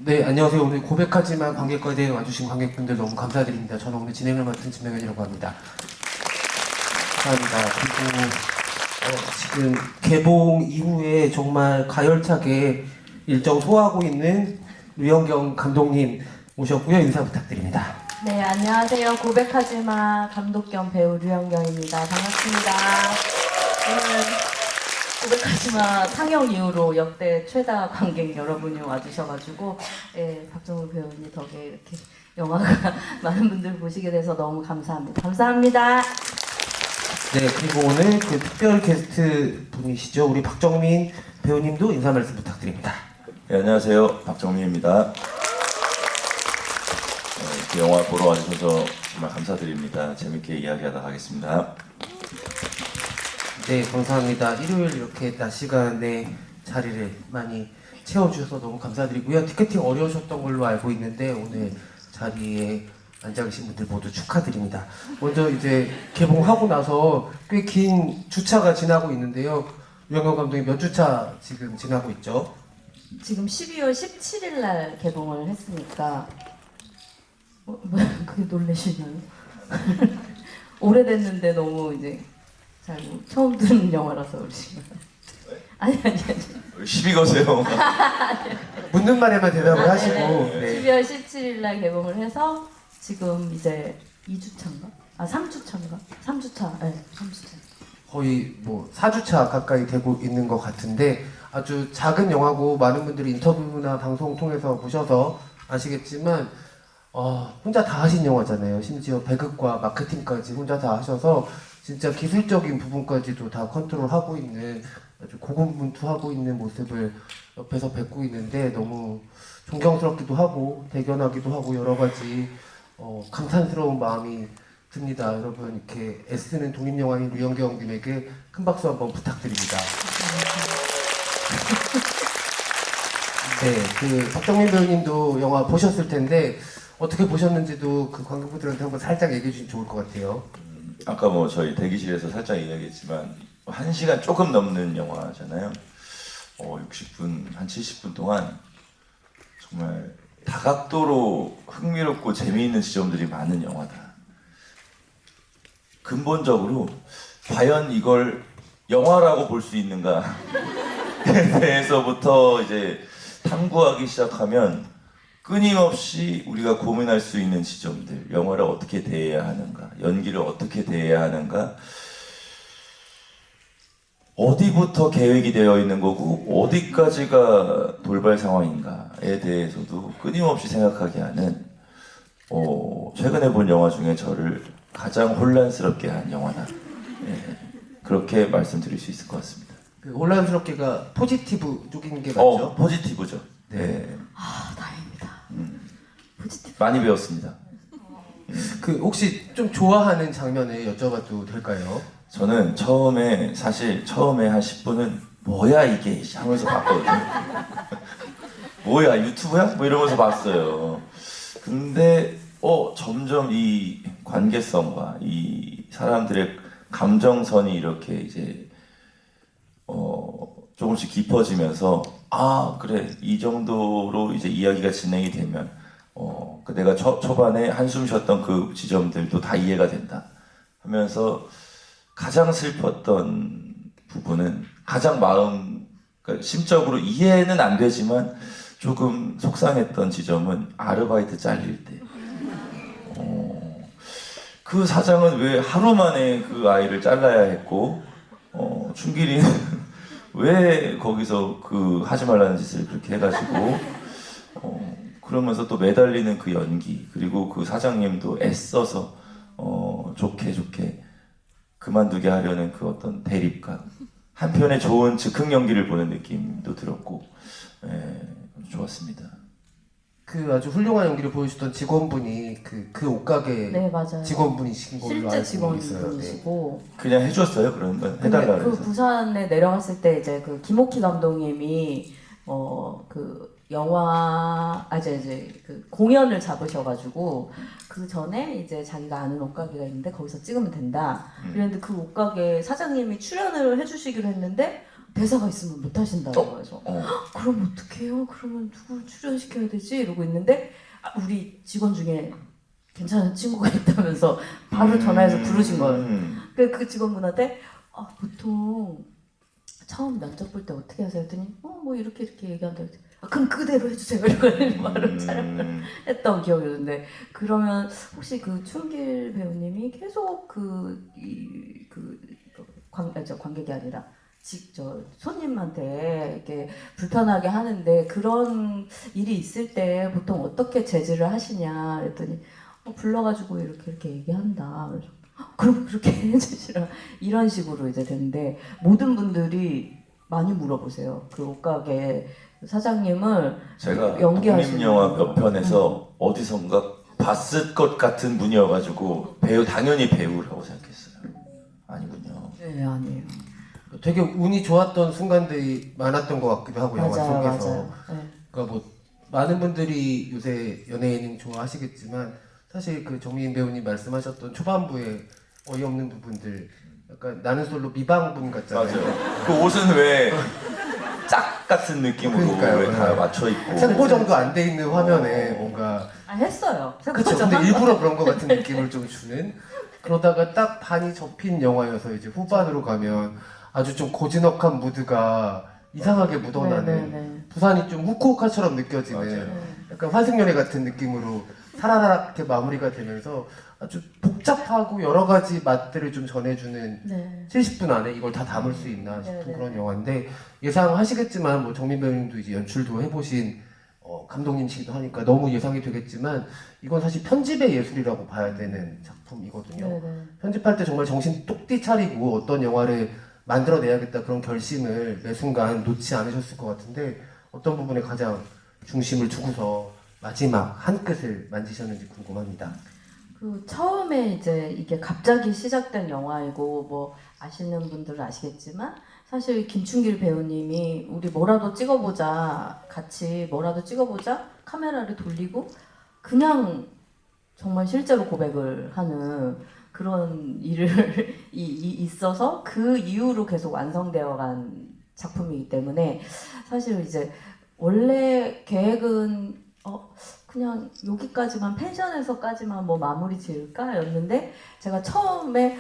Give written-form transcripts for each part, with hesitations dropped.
네, 안녕하세요. 오늘 고백하지만 관객과에 와주신 관객분들 너무 감사드립니다. 저는 오늘 진행을 맡은 진명현이라고 합니다. 감사합니다. 그리고 지금 개봉 이후에 정말 가열차게 일정 소화하고 있는 류현경 감독님 모셨고요. 인사 부탁드립니다. 네, 안녕하세요. 고백하지마 감독 겸 배우 류현경입니다. 반갑습니다. 오늘 고백하지마 상영 이후로 역대 최다 관객 여러분이 와주셔가지고 박정우 배우님 덕에 이렇게 영화가 많은 분들 보시게 돼서 너무 감사합니다. 감사합니다. 네, 그리고 오늘 그 특별 게스트 분이시죠. 우리 박정민 배우님도 인사 말씀 부탁드립니다. 네, 안녕하세요. 박정민입니다. 이 영화 보러 와주셔서 정말 감사드립니다. 재밌게 이야기하다 가겠습니다. 네, 감사합니다. 일요일 이렇게 낮 시간에 자리를 많이 채워주셔서 너무 감사드리고요. 티켓팅 어려우셨던 걸로 알고 있는데 오늘 자리에 앉아 계신 분들 모두 축하드립니다. 먼저 이제 개봉하고 나서 꽤 긴 주차가 지나고 있는데요. 유현경 감독님 몇 주차 지금 지나고 있죠? 지금 12월 17일 날 개봉을 했으니까 그게 놀라시나요? 오래됐는데 너무 이제 잘 처음 듣는 영화라서 그러시면 아니 시비 거세요. 묻는 말에만 대답을 하시고 네. 12월 17일 날 개봉을 해서 지금 이제 2주차인가? 아 3주차인가? 3주차 네 3주차 거의 뭐 4주차 가까이 되고 있는 것 같은데 아주 작은 영화고 많은 분들이 인터뷰나 방송 통해서 보셔서 아시겠지만 혼자 다 하신 영화잖아요. 심지어 배급과 마케팅까지 혼자 다 하셔서 진짜 기술적인 부분까지도 다 컨트롤하고 있는 아주 고군분투하고 있는 모습을 옆에서 뵙고 있는데 너무 존경스럽기도 하고 대견하기도 하고 여러 가지 감탄스러운 마음이 듭니다. 여러분 이렇게 애쓰는 독립영화인 류현경님에게 큰 박수 한번 부탁드립니다. 네, 그 박정민 배우님도 영화 보셨을 텐데 어떻게 보셨는지도 그 관객분들한테 한번 살짝 얘기해 주시면 좋을 것 같아요. 아까 뭐 저희 대기실에서 살짝 이야기했지만 1시간 조금 넘는 영화잖아요. 60분, 한 70분 동안 정말 다각도로 흥미롭고 재미있는 지점들이 많은 영화다. 근본적으로 과연 이걸 영화라고 볼 수 있는가에 대해서부터 이제 탐구하기 시작하면 끊임없이 우리가 고민할 수 있는 지점들, 영화를 어떻게 대해야 하는가, 연기를 어떻게 대해야 하는가, 어디부터 계획이 되어 있는 거고 어디까지가 돌발 상황인가에 대해서도 끊임없이 생각하게 하는 최근에 본 영화 중에 저를 가장 혼란스럽게 한 영화다. 그렇게 말씀드릴 수 있을 것 같습니다. 그 혼란스럽게가 포지티브 쪽인 게 맞죠? 포지티브죠. 네. 아 다행이다. 포지티브. 많이 배웠습니다. 그 혹시 좀 좋아하는 장면을 여쭤봐도 될까요? 저는 사실 처음에 한 10분은 뭐야 이게 하면서 봤거든요. 뭐야 유튜브야? 뭐 이러면서 봤어요. 근데 점점 이 관계성과 이 사람들의 감정선이 이렇게 이제 조금씩 깊어지면서 그래 이 정도로 이제 이야기가 진행이 되면 내가 초반에 한숨 쉬었던 그 지점들도 다 이해가 된다 하면서 가장 슬펐던 부분은 가장 그러니까 심적으로 이해는 안 되지만 조금 속상했던 지점은 아르바이트 잘릴 때. 그 사장은 왜 하루 만에 그 아이를 잘라야 했고 춘길이는 왜 거기서 그 하지 말라는 짓을 그렇게 해가지고 그러면서 또 매달리는 그 연기 그리고 그 사장님도 애써서 좋게 그만두게 하려는 그 어떤 대립감 한편의 좋은 즉흥 연기를 보는 느낌도 들었고 좋았습니다. 그 아주 훌륭한 연기를 보여주셨던 직원분이 그 옷가게 네 맞아요. 직원분이신 걸로 실제 알고 있어요. 네. 직원분이시고. 그냥 해줬어요 그런 건 근데 해달라 그 그래서. 부산에 내려갔을 때 이제 그 김옥희 감독님이 그 영화 이제 그 공연을 잡으셔가지고 그 전에 이제 자기가 아는 옷가게가 있는데 거기서 찍으면 된다. 이랬는데 그 옷가게 사장님이 출연을 해주시기로 했는데 대사가 있으면 못 하신다고 해서 그럼 어떡해요? 그러면 누구 출연시켜야 되지? 이러고 있는데 우리 직원 중에 괜찮은 친구가 있다면서 바로 전화해서 부르신 거예요. 그 직원분한테 보통 처음 면접 볼 때 어떻게 하세요? 했더니 뭐 이렇게 얘기한다. 그럼 그대로 해주세요. 이러고 바로 촬영을 했던 기억이 있는데 그러면 혹시 그 춘길 배우님이 계속 관객이 아니라 손님한테 이렇게 불편하게 하는데 그런 일이 있을 때 보통 어떻게 제지를 하시냐 그랬더니 불러가지고 이렇게 얘기한다. 그래서 그럼 그렇게 해주시라 이런 식으로 이제 되는데 모든 분들이 많이 물어보세요. 그 옷가게 사장님을 제가 연기하시는 독립영화 몇 편에서 어디선가 봤을 것 같은 분이어가지고 당연히 배우라고 생각했어요. 아니군요. 네, 아니에요. 되게 운이 좋았던 순간들이 많았던 것 같기도 하고 영화 속에서. 맞아요. 네. 그러니까 뭐 많은 분들이 요새 연예인 좋아하시겠지만 사실 그 정미인 배우님 말씀하셨던 초반부에 어이없는 부분들 약간 나는 솔로 미방분 같잖아요. 맞아요. 그 옷은 왜 짝 같은 느낌으로 그러니까요. 왜 다 맞춰 입고 생보 정도 안 돼 있는 화면에 뭔가 했어요. 그렇죠. 근데 일부러 그런 것 같은 느낌을 좀 주는 그러다가 딱 반이 접힌 영화여서 이제 후반으로 가면 아주 좀 고즈넉한 무드가 이상하게 묻어나는 네네네. 부산이 좀 후쿠오카처럼 느껴지는 맞아요. 약간 환승연애 같은 느낌으로 사라라게 마무리가 되면서 아주 복잡하고 여러 가지 맛들을 좀 전해주는 네. 70분 안에 이걸 다 담을 수 있나 싶은 네네. 그런 영화인데 예상하시겠지만 뭐 정민 배우님도 이제 연출도 해보신 감독님이시기도 하니까 너무 예상이 되겠지만 이건 사실 편집의 예술이라고 봐야 되는 작품이거든요. 네네. 편집할 때 정말 정신 똑띠 차리고 어떤 영화를 만들어내야겠다 그런 결심을 매 순간 놓지 않으셨을 것 같은데 어떤 부분에 가장 중심을 두고서 마지막 한 끗을 만지셨는지 궁금합니다. 그 처음에 이제 이게 갑자기 시작된 영화이고 뭐 아시는 분들은 아시겠지만 사실 김춘길 배우님이 우리 뭐라도 찍어보자 같이 뭐라도 찍어보자 카메라를 돌리고 그냥 정말 실제로 고백을 하는 그런 일을 있어서 그 이후로 계속 완성되어간 작품이기 때문에 사실 이제 원래 계획은 그냥 여기까지만 펜션에서까지만 뭐 마무리 지을까였는데 제가 처음에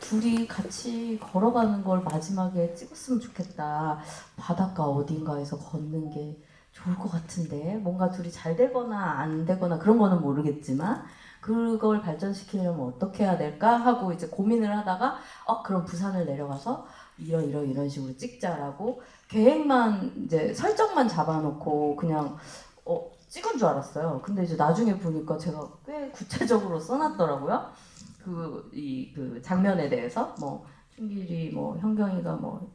둘이 같이 걸어가는 걸 마지막에 찍었으면 좋겠다. 바닷가 어딘가에서 걷는 게 좋을 것 같은데 뭔가 둘이 잘 되거나 안 되거나 그런 거는 모르겠지만 그걸 발전시키려면 어떻게 해야 될까 하고 이제 고민을 하다가 그럼 부산을 내려가서 이런 식으로 찍자라고 계획만 이제 설정만 잡아놓고 그냥 찍은 줄 알았어요. 근데 이제 나중에 보니까 제가 꽤 구체적으로 써놨더라고요. 그 장면에 대해서 뭐 춘길이 뭐 현경이가 뭐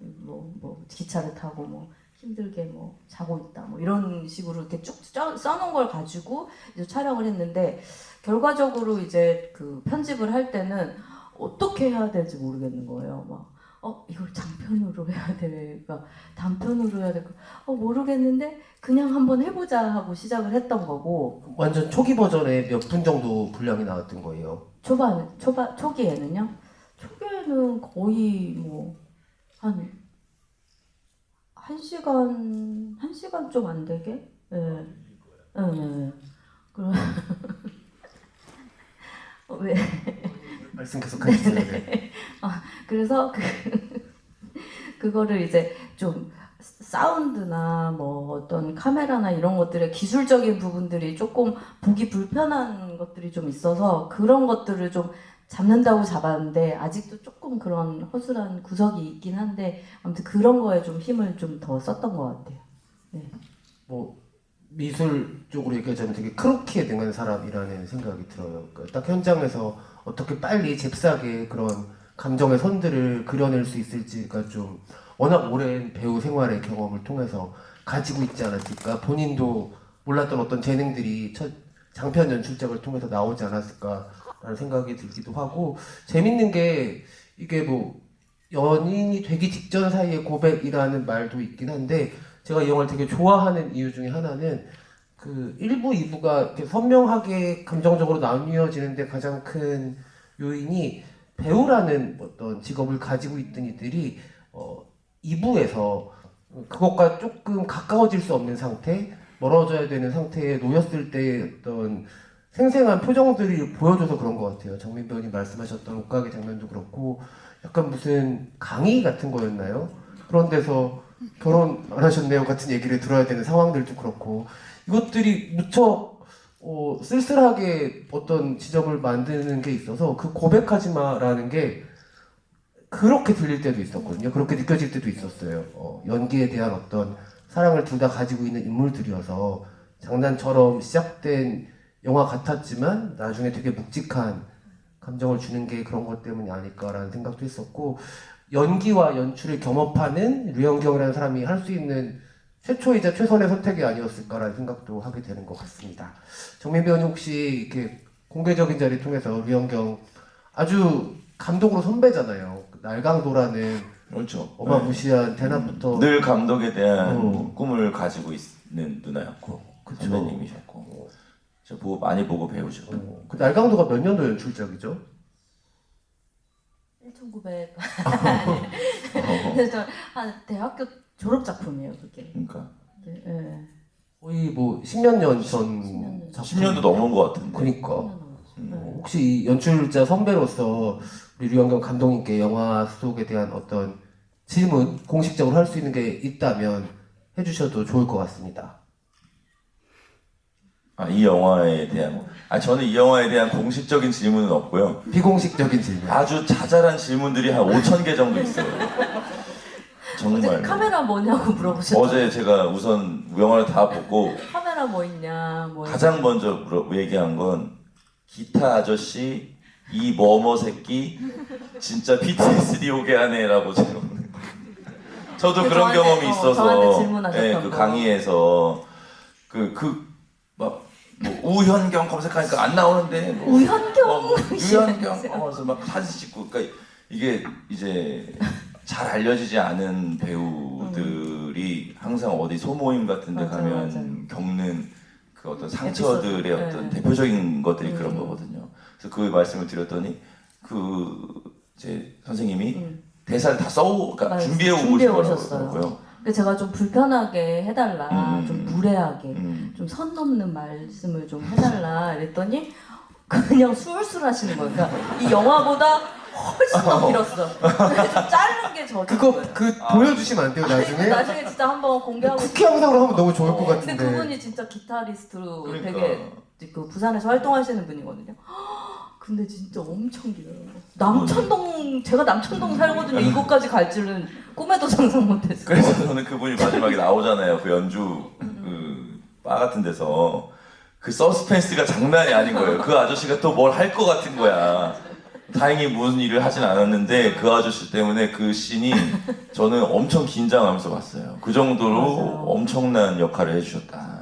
기차를 타고 뭐 힘들게 뭐 자고 있다 뭐 이런 식으로 이렇게 쭉 써놓은 걸 가지고 이제 촬영을 했는데 결과적으로 이제 그 편집을 할 때는 어떻게 해야 될지 모르겠는 거예요. 막 이걸 장편으로 해야 될까 단편으로 해야 될까 모르겠는데 그냥 한번 해보자 하고 시작을 했던 거고 완전 초기 버전에 몇 분 정도 분량이 나왔던 거예요. 초기에는요? 초기에는 거의 뭐 한 시간 좀 안 되게? 네. 네. 그럼 왜? 말씀 계속 해주세요. 네. 그래서 그거를 이제 좀 사운드나 뭐 어떤 카메라나 이런 것들의 기술적인 부분들이 조금 보기 불편한 것들이 좀 있어서 그런 것들을 좀 잡는다고 잡았는데 아직도 조금 그런 허술한 구석이 있긴 한데 아무튼 그런 거에 좀 힘을 좀 더 썼던 것 같아요. 네. 뭐 미술 쪽으로 얘기하자면 되게 크로키에 능한 사람이라는 생각이 들어요. 그러니까 딱 현장에서 어떻게 빨리 잽싸게 그런 감정의 선들을 그려낼 수 있을지가 좀 워낙 오랜 배우 생활의 경험을 통해서 가지고 있지 않았을까. 본인도 몰랐던 어떤 재능들이 첫 장편 연출작을 통해서 나오지 않았을까라는 생각이 들기도 하고 재밌는 게 이게 뭐 연인이 되기 직전 사이의 고백이라는 말도 있긴 한데 제가 이 영화를 되게 좋아하는 이유 중에 하나는 그 1부, 2부가 이렇게 선명하게 감정적으로 나뉘어지는데 가장 큰 요인이 배우라는 어떤 직업을 가지고 있던 이들이 2부에서 그것과 조금 가까워질 수 없는 상태, 멀어져야 되는 상태에 놓였을 때 어떤 생생한 표정들이 보여줘서 그런 것 같아요. 정민 배우님 말씀하셨던 옷가게 장면도 그렇고 약간 무슨 강의 같은 거였나요? 그런 데서 결혼 안 하셨네요 같은 얘기를 들어야 되는 상황들도 그렇고 이것들이 무척 쓸쓸하게 어떤 지점을 만드는 게 있어서 그 고백하지 마라는 게 그렇게 들릴 때도 있었거든요. 그렇게 느껴질 때도 있었어요. 연기에 대한 어떤 사랑을 둘 다 가지고 있는 인물들이어서 장난처럼 시작된 영화 같았지만 나중에 되게 묵직한 감정을 주는 게 그런 것 때문이 아닐까라는 생각도 했었고 연기와 연출을 겸업하는 류현경이라는 사람이 할 수 있는 최초이자 최선의 선택이 아니었을까라는 생각도 하게 되는 것 같습니다. 정민 배우님 혹시 이렇게 공개적인 자리 통해서 류현경 아주 감독으로 선배잖아요. 날강도라는 그렇죠. 어마무시한 대낮부터 늘 감독에 대한 꿈을 가지고 있는 누나였고 그쵸. 선배님이셨고 저 많이 보고 배우셨고 그 날강도가 몇 년도 연출작이죠? 1900. 그래서 한 대학교 졸업 작품이에요, 그게. 그러니까 네, 네. 거의 뭐 10몇 년 전 10년 작품. 10년도 넘은 것 같은데. 그니까 네. 혹시 이 연출자 선배로서 우리 류현경 감독님께 영화 속에 대한 어떤 질문 공식적으로 할 수 있는 게 있다면 해주셔도 좋을 것 같습니다. 이 영화에 대한 저는 이 영화에 대한 공식적인 질문은 없고요. 비공식적인 질문. 아주 자잘한 질문들이 한 5,000개 정도 있어요. 어제 정말. 카메라 뭐냐고 물어보셨죠? 어제 제가 우선 영화를 다 보고 카메라 뭐 있냐, 뭐 가장 먼저 얘기한 건 기타 아저씨 이 뭐뭐 새끼 진짜 PTSD 오게 하네라고 제가 저도 그 그런 저한테, 경험이 저한테 있어서 질문하셨던 그 거. 강의에서 막 우현경 검색하니까 안 나오는데 우현경 유현경 그래서 막 사진 찍고 그러니까 이게 이제 잘 알려지지 않은 배우들이 항상 어디 소모임 같은 데 맞아, 가면 맞아. 겪는 그 어떤 상처들의 에피소드. 어떤 네. 대표적인 것들이 그런 거거든요. 그래서 그 말씀을 드렸더니 이제 선생님이 대사를 다 그러니까 준비해 오시더라고요. 오셨어요. 제가 좀 불편하게 해달라, 좀 무례하게, 좀 선 넘는 말씀을 좀 해달라 이랬더니 그냥 술술 하시는 거예요. 그러니까 이 영화보다 훨씬 더 길었어. 좀 자르는 게 저죠. 그거 보여주시면 안 돼요 나중에? 나중에 진짜 한번 공개하고 쿠키 영상으로 하면 너무 좋을 것 근데 같은데. 그분이 진짜 기타리스트로 그러니까. 되게 그 부산에서 활동하시는 분이거든요. 근데 진짜 엄청 길어요. 남천동 제가 남천동 살거든요. 이곳까지 갈 줄은 꿈에도 상상 못했어요. 그래서 저는 그분이 마지막에 나오잖아요. 그 연주 그 바 같은 데서 그 서스펜스가 장난이 아닌 거예요. 그 아저씨가 또 뭘 할 것 같은 거야. 다행히 무슨 일을 하진 않았는데 그 아저씨 때문에 그 씬이 저는 엄청 긴장하면서 봤어요. 그 정도로 맞아요. 엄청난 역할을 해주셨다.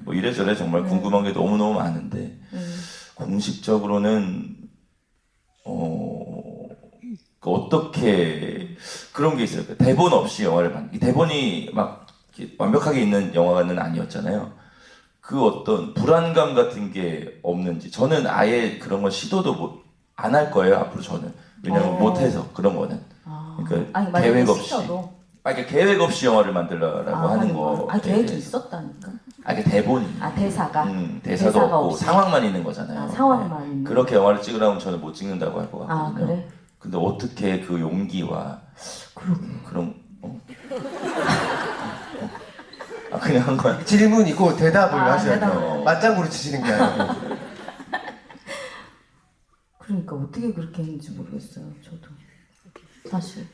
뭐 이래저래 정말 궁금한 게 너무너무 많은데 공식적으로는 어떻게 그런 게 있어요. 대본 없이 영화를 이 대본이 막 이렇게 완벽하게 있는 영화는 아니었잖아요. 그 어떤 불안감 같은 게 없는지 저는 아예 그런 건 시도도 안 할 거예요 앞으로 저는 왜냐면 못해서 그런 거는 그러니까 아니, 만약에 계획 없이 시켜도. 그러니까 계획 없이 영화를 만들라고 하는 거 계획이 있었다니까. 그 대본이 대사가. 대사도 대사가 없고 없이. 상황만 있는 거잖아요. 상황만 있는. 그렇게 영화를 찍으라면 저는 못 찍는다고 할 것 같거든요. 그래? 근데 어떻게 그 용기와 그런 그냥 한 거야. 질문이고 대답을 하셔야 대답. 돼요. 맞장구로 치시는 게 아니고. 그러니까 어떻게 그렇게 했는지 모르겠어요. 저도 사실.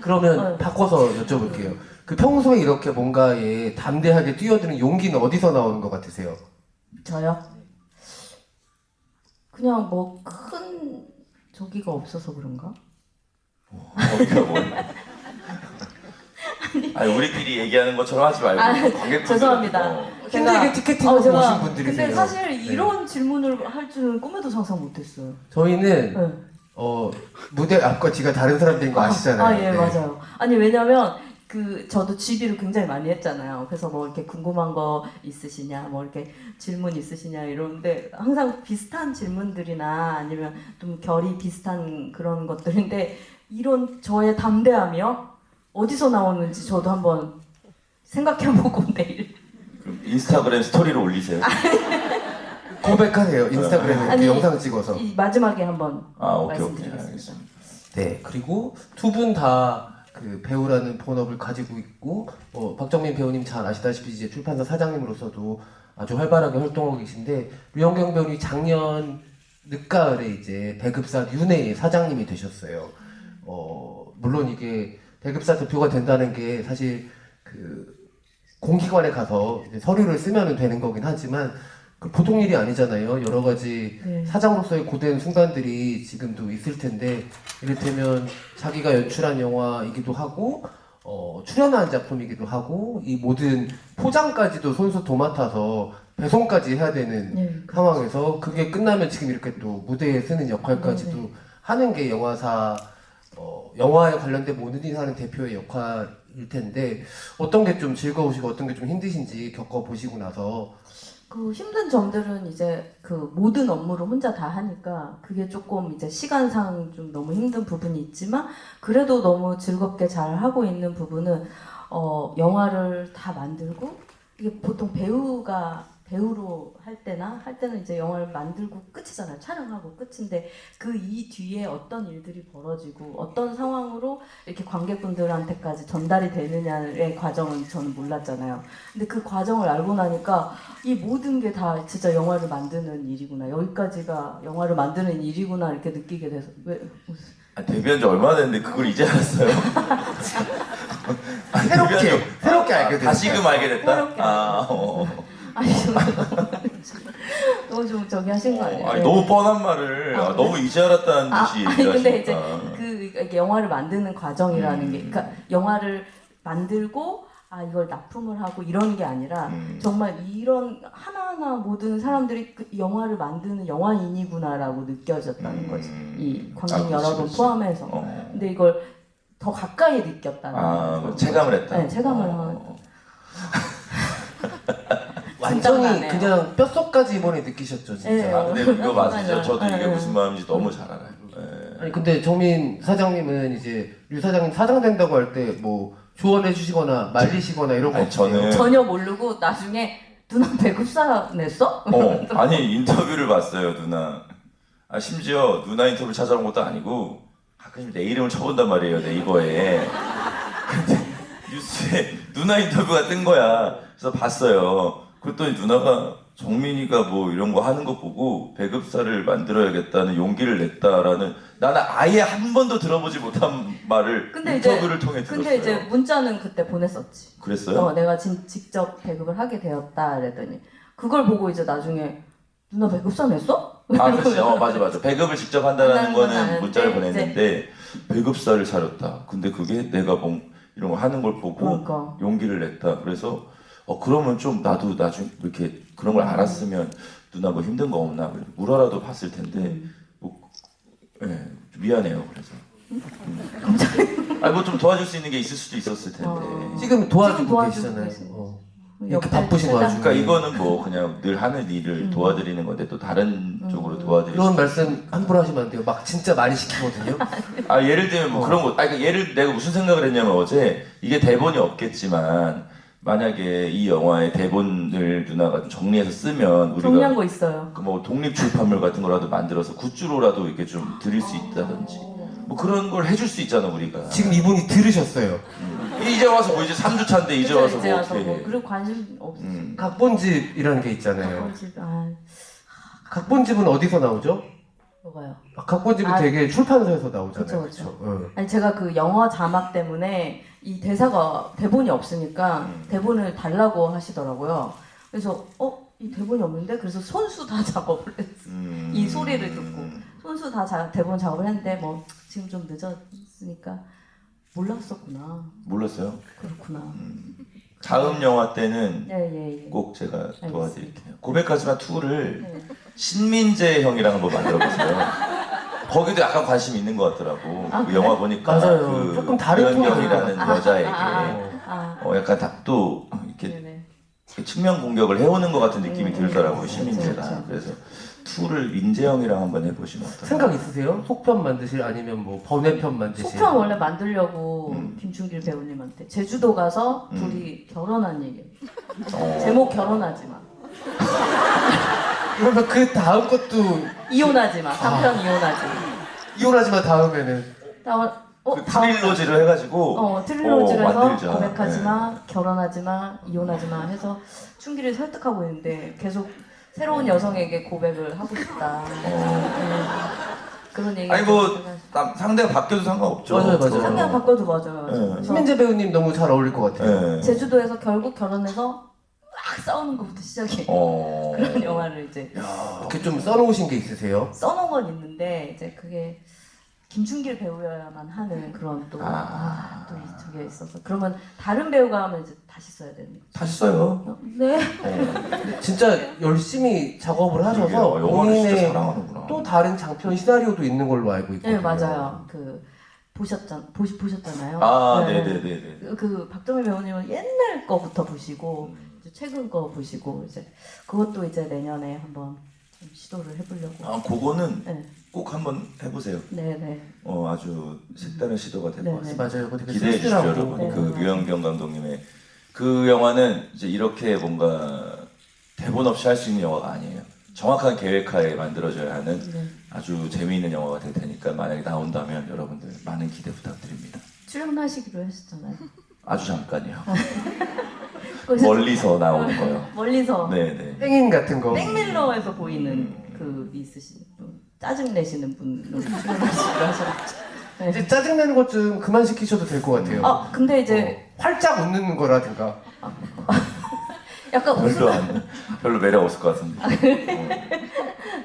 그러면 바꿔서 여쭤볼게요. 그 평소에 이렇게 뭔가에 담대하게 뛰어드는 용기는 어디서 나오는 것 같으세요? 저요? 그냥 뭐 큰 저기가 없어서 그런가? 거기가 뭐? 아니 우리끼리 얘기하는 것처럼 하지 말고 관객분들 죄송합니다. 힘들게 티켓팅을 보신 분들이세요. 근데 사실 네. 이런 질문을 할 줄은 꿈에도 상상 못했어요. 저희는 네. 무대 앞과 뒤가 다른 사람들인 거 아시잖아요. 예, 네. 맞아요. 아니 왜냐면 저도 GB를 굉장히 많이 했잖아요. 그래서 뭐 이렇게 궁금한 거 있으시냐, 뭐 이렇게 질문 있으시냐 이러는데 항상 비슷한 질문들이나 아니면 좀 결이 비슷한 그런 것들인데 이런 저의 담대함이요? 어디서 나오는지 저도 한번 생각해보고 내일. 그럼 인스타그램 스토리로 올리세요. 고백하세요. 인스타그램에 이렇게 아니, 영상 찍어서. 이 마지막에 한번 아, 오케이, 말씀드리겠습니다. 알겠습니다. 네, 그리고 두 분 다 그 배우라는 본업을 가지고 있고, 박정민 배우님 잘 아시다시피 이제 출판사 사장님으로서도 아주 활발하게 활동하고 계신데, 류현경 배우님이 작년 늦가을에 이제 배급사 윤회의 사장님이 되셨어요. 물론 이게 배급사 대표가 된다는 게 사실 그 공기관에 가서 이제 서류를 쓰면 되는 거긴 하지만 그 보통 일이 아니잖아요. 여러 가지 네. 사장으로서의 고된 순간들이 지금도 있을 텐데, 이를테면 자기가 연출한 영화이기도 하고 출연한 작품이기도 하고 이 모든 포장까지도 손수 도맡아서 배송까지 해야 되는 네. 상황에서 그게 끝나면 지금 이렇게 또 무대에 쓰는 역할까지도 네. 하는 게 영화사 영화에 관련된 모든 일을 하는 대표의 역할일 텐데, 어떤 게 좀 즐거우시고 어떤 게 좀 힘드신지 겪어보시고 나서. 그 힘든 점들은 이제 그 모든 업무를 혼자 다 하니까 그게 조금 이제 시간상 좀 너무 힘든 부분이 있지만, 그래도 너무 즐겁게 잘 하고 있는 부분은 영화를 다 만들고, 이게 보통 배우로 할 때는 이제 영화를 만들고 끝이잖아요. 촬영하고 끝인데 그 이 뒤에 어떤 일들이 벌어지고 어떤 상황으로 이렇게 관객분들한테까지 전달이 되느냐의 과정은 저는 몰랐잖아요. 근데 그 과정을 알고 나니까 이 모든 게 다 진짜 영화를 만드는 일이구나. 여기까지가 영화를 만드는 일이구나 이렇게 느끼게 돼서. 왜 웃으세요? 아, 데뷔한 지 얼마나 됐는데 그걸 이제 알았어요? 아니, 새롭게 알게 됐어요. 다시금 알게 됐다? 새롭게 아니 너무 좀 저기 하신 거 아니에요? 아니, 너무 뻔한 말을 너무 이제 알았다는 듯이 아니 근데 이제 얘기하시니까. 이렇게 영화를 만드는 과정이라는 게, 그러니까 영화를 만들고 이걸 납품을 하고 이런 게 아니라 정말 이런 하나하나 모든 사람들이 그 영화를 만드는 영화인이구나라고 느껴졌다는 거지. 이 관객 여러분 그치. 포함해서. 근데 이걸 더 가까이 느꼈다는 거지. 체감을 했다. 네, 체감을 한. 완전히 긴장나네요. 그냥 뼈속까지 이번에 느끼셨죠, 진짜. 네. 근데 그거 맞으죠. 저도 이게 네. 무슨 마음인지 너무 잘 알아요. 네. 아니 근데 정민 사장님은 이제 류 사장님 사장 된다고 할 때 뭐 조언해 주시거나 말리시거나 이런 거 아니, 없어요? 저는 전혀 모르고 나중에 누나 배급사 냈어? 아니 인터뷰를 봤어요 누나. 심지어 누나 인터뷰 찾아온 것도 아니고 가끔씩 내 이름을 쳐본단 말이에요 네이버에. 근데 뉴스에 누나 인터뷰가 뜬 거야. 그래서 봤어요. 그랬더니 누나가 정민이가 뭐 이런 거 하는 거 보고 배급사를 만들어야겠다는 용기를 냈다라는, 나는 아예 한 번도 들어보지 못한 말을 인터뷰를 통해 들었어요. 근데 이제 문자는 그때 보냈었지. 그랬어요? 내가 직접 배급을 하게 되었다 그랬더니 그걸 보고 이제 나중에 누나 배급사 냈어? 그치. 맞아. 배급을 직접 한다는 한다는 건 거는 아는데, 문자를 보냈는데 배급사를 차렸다. 근데 그게 내가 이런 거 하는 걸 보고 그러니까. 용기를 냈다. 그래서 그러면 좀 나도 나중에 이렇게 그런 걸 알았으면 누나 뭐 힘든 거 없나 물어라도 봤을 텐데 미안해요. 그래서 뭐 좀 도와줄 수 있는 게 있을 수도 있었을 텐데. 지금 도와주고 지금 도와주고 계시잖아요. 계세요. 이렇게 옆에 바쁘신 최단- 와중에. 그러니까 이거는 뭐 그냥 늘 하는 일을 도와드리는 건데 또 다른 쪽으로 도와드릴 그런 수 말씀 함부로 하시면 안 돼요. 막 진짜 많이 시키거든요. 예를 들면 뭐 그런 거, 그러니까 내가 무슨 생각을 했냐면 어제 이게 대본이 없겠지만 만약에 이 영화의 대본을 누나가 좀 정리해서 쓰면 정리한 우리가 거 있어요. 뭐 독립 출판물 같은 거라도 만들어서 굿즈로라도 이렇게 좀 드릴 수 있다든지 뭐 그런 걸 해줄 수 있잖아 우리가. 지금 이분이 들으셨어요. 이제 와서 뭐 이제 3주 차인데 이제 와서 이제 뭐 와서 어떻게 뭐 해? 그리고 관심 없어. 각본집이라는 게 있잖아요. 관심 각본집은 어디서 나오죠? 뭐가요? 각본집은 되게 출판사에서 나오잖아요. 그쵸. 응. 아니 제가 그 영어 자막 때문에 이 대사가 대본이 없으니까 대본을 달라고 하시더라고요. 그래서 이 대본이 없는데 그래서 손수 다 작업을 했어. 이 소리를 듣고 손수 다 대본 작업을 했는데 뭐 지금 좀 늦었으니까 몰랐었구나. 몰랐어요? 그렇구나. 다음 영화 때는 예. 꼭 제가 알겠습니다. 도와드릴게요. 고백하지만 2를 네. 신민재 형이랑 한번 만들어보세요. 거기도 약간 관심 있는 것 같더라고. 그 영화 보니까 맞아요. 조금 다른 류현경이라는 톤이에요. 여자에게 약간 이렇게 네네. 측면 공격을 해오는 것 같은 느낌이 들더라고요. 신민재가. 그쵸. 그래서 2를 민재형이랑 한번 해보시면 어떨까요? 생각 있으세요? 속편 만드실 아니면 뭐 번외편 만드실? 속편 원래 만들려고 음. 김충길 배우님한테 제주도 가서 둘이 결혼한 얘기. 어. 제목 결혼하지 마. 그러면 그 다음 것도 이혼하지 마. 3편 이혼하지 마. 이혼하지만 다음에는 그 트릴로지를 해가지고 트릴로지를 해서 만들자. 고백하지 네. 마, 결혼하지 마, 이혼하지 마 해서 충기를 설득하고 있는데 계속 새로운 여성에게 고백을 하고 싶다. 그런 얘기. 아니 뭐 상대가 바뀌어도 상관없죠. 맞아요, 맞아요. 상대가 바꿔도 맞아요. 네. 그래서 신민재 배우님 너무 잘 어울릴 것 같아요. 네. 제주도에서 결국 결혼해서 막 싸우는 것부터 시작해. 그런 영화를 이제 이렇게 좀 써놓으신 게 있으세요? 써놓은 건 있는데 이제 그게 김충길 배우여야만 하는 그런 또 저게 있어서 그러면 다른 배우가 하면 이제 다시 써야 되는 거죠. 다시 써요. 네. 진짜 열심히 작업을 하셔서 그러게요. 영화를 진짜 본인의 사랑하는구나. 또 다른 장편 시나리오도 있는 걸로 알고 있거든요. 네 맞아요. 그 보셨잖아요. 아, 네. 네네네. 그 박정희 배우님은 옛날 거부터 보시고 이제 최근 거 보시고 이제 그것도 이제 내년에 한번 좀 시도를 해보려고. 아, 그거는 네. 꼭 한번 해보세요. 네네. 아주 색다른 시도가 될 것 네네. 같습니다. 맞아요. 그거 되게 기대해 주십시오, 쓸쓸하고. 여러분. 네. 그 류현경 감독님의 그 영화는 이제 이렇게 뭔가 대본 없이 할 수 있는 영화가 아니에요. 정확한 계획하에 만들어져야 하는 네. 아주 재미있는 영화가 될 테니까 만약에 나온다면 여러분들 많은 기대 부탁드립니다. 출연하시기로 했었잖아요. 아주 잠깐이요. 거기서 멀리서 나오는 거요. 멀리서 네네. 땡인 같은 거. 백밀러에서 보이는 그 있으신 분, 짜증 내시는 분으로 출연하시기로 하셨죠. 네. 이제 짜증내는 것 좀 그만 시키셔도 될 것 같아요. 아 근데 이제 활짝 웃는 거라든가. 약간 별로 매력 없을 것 같은데.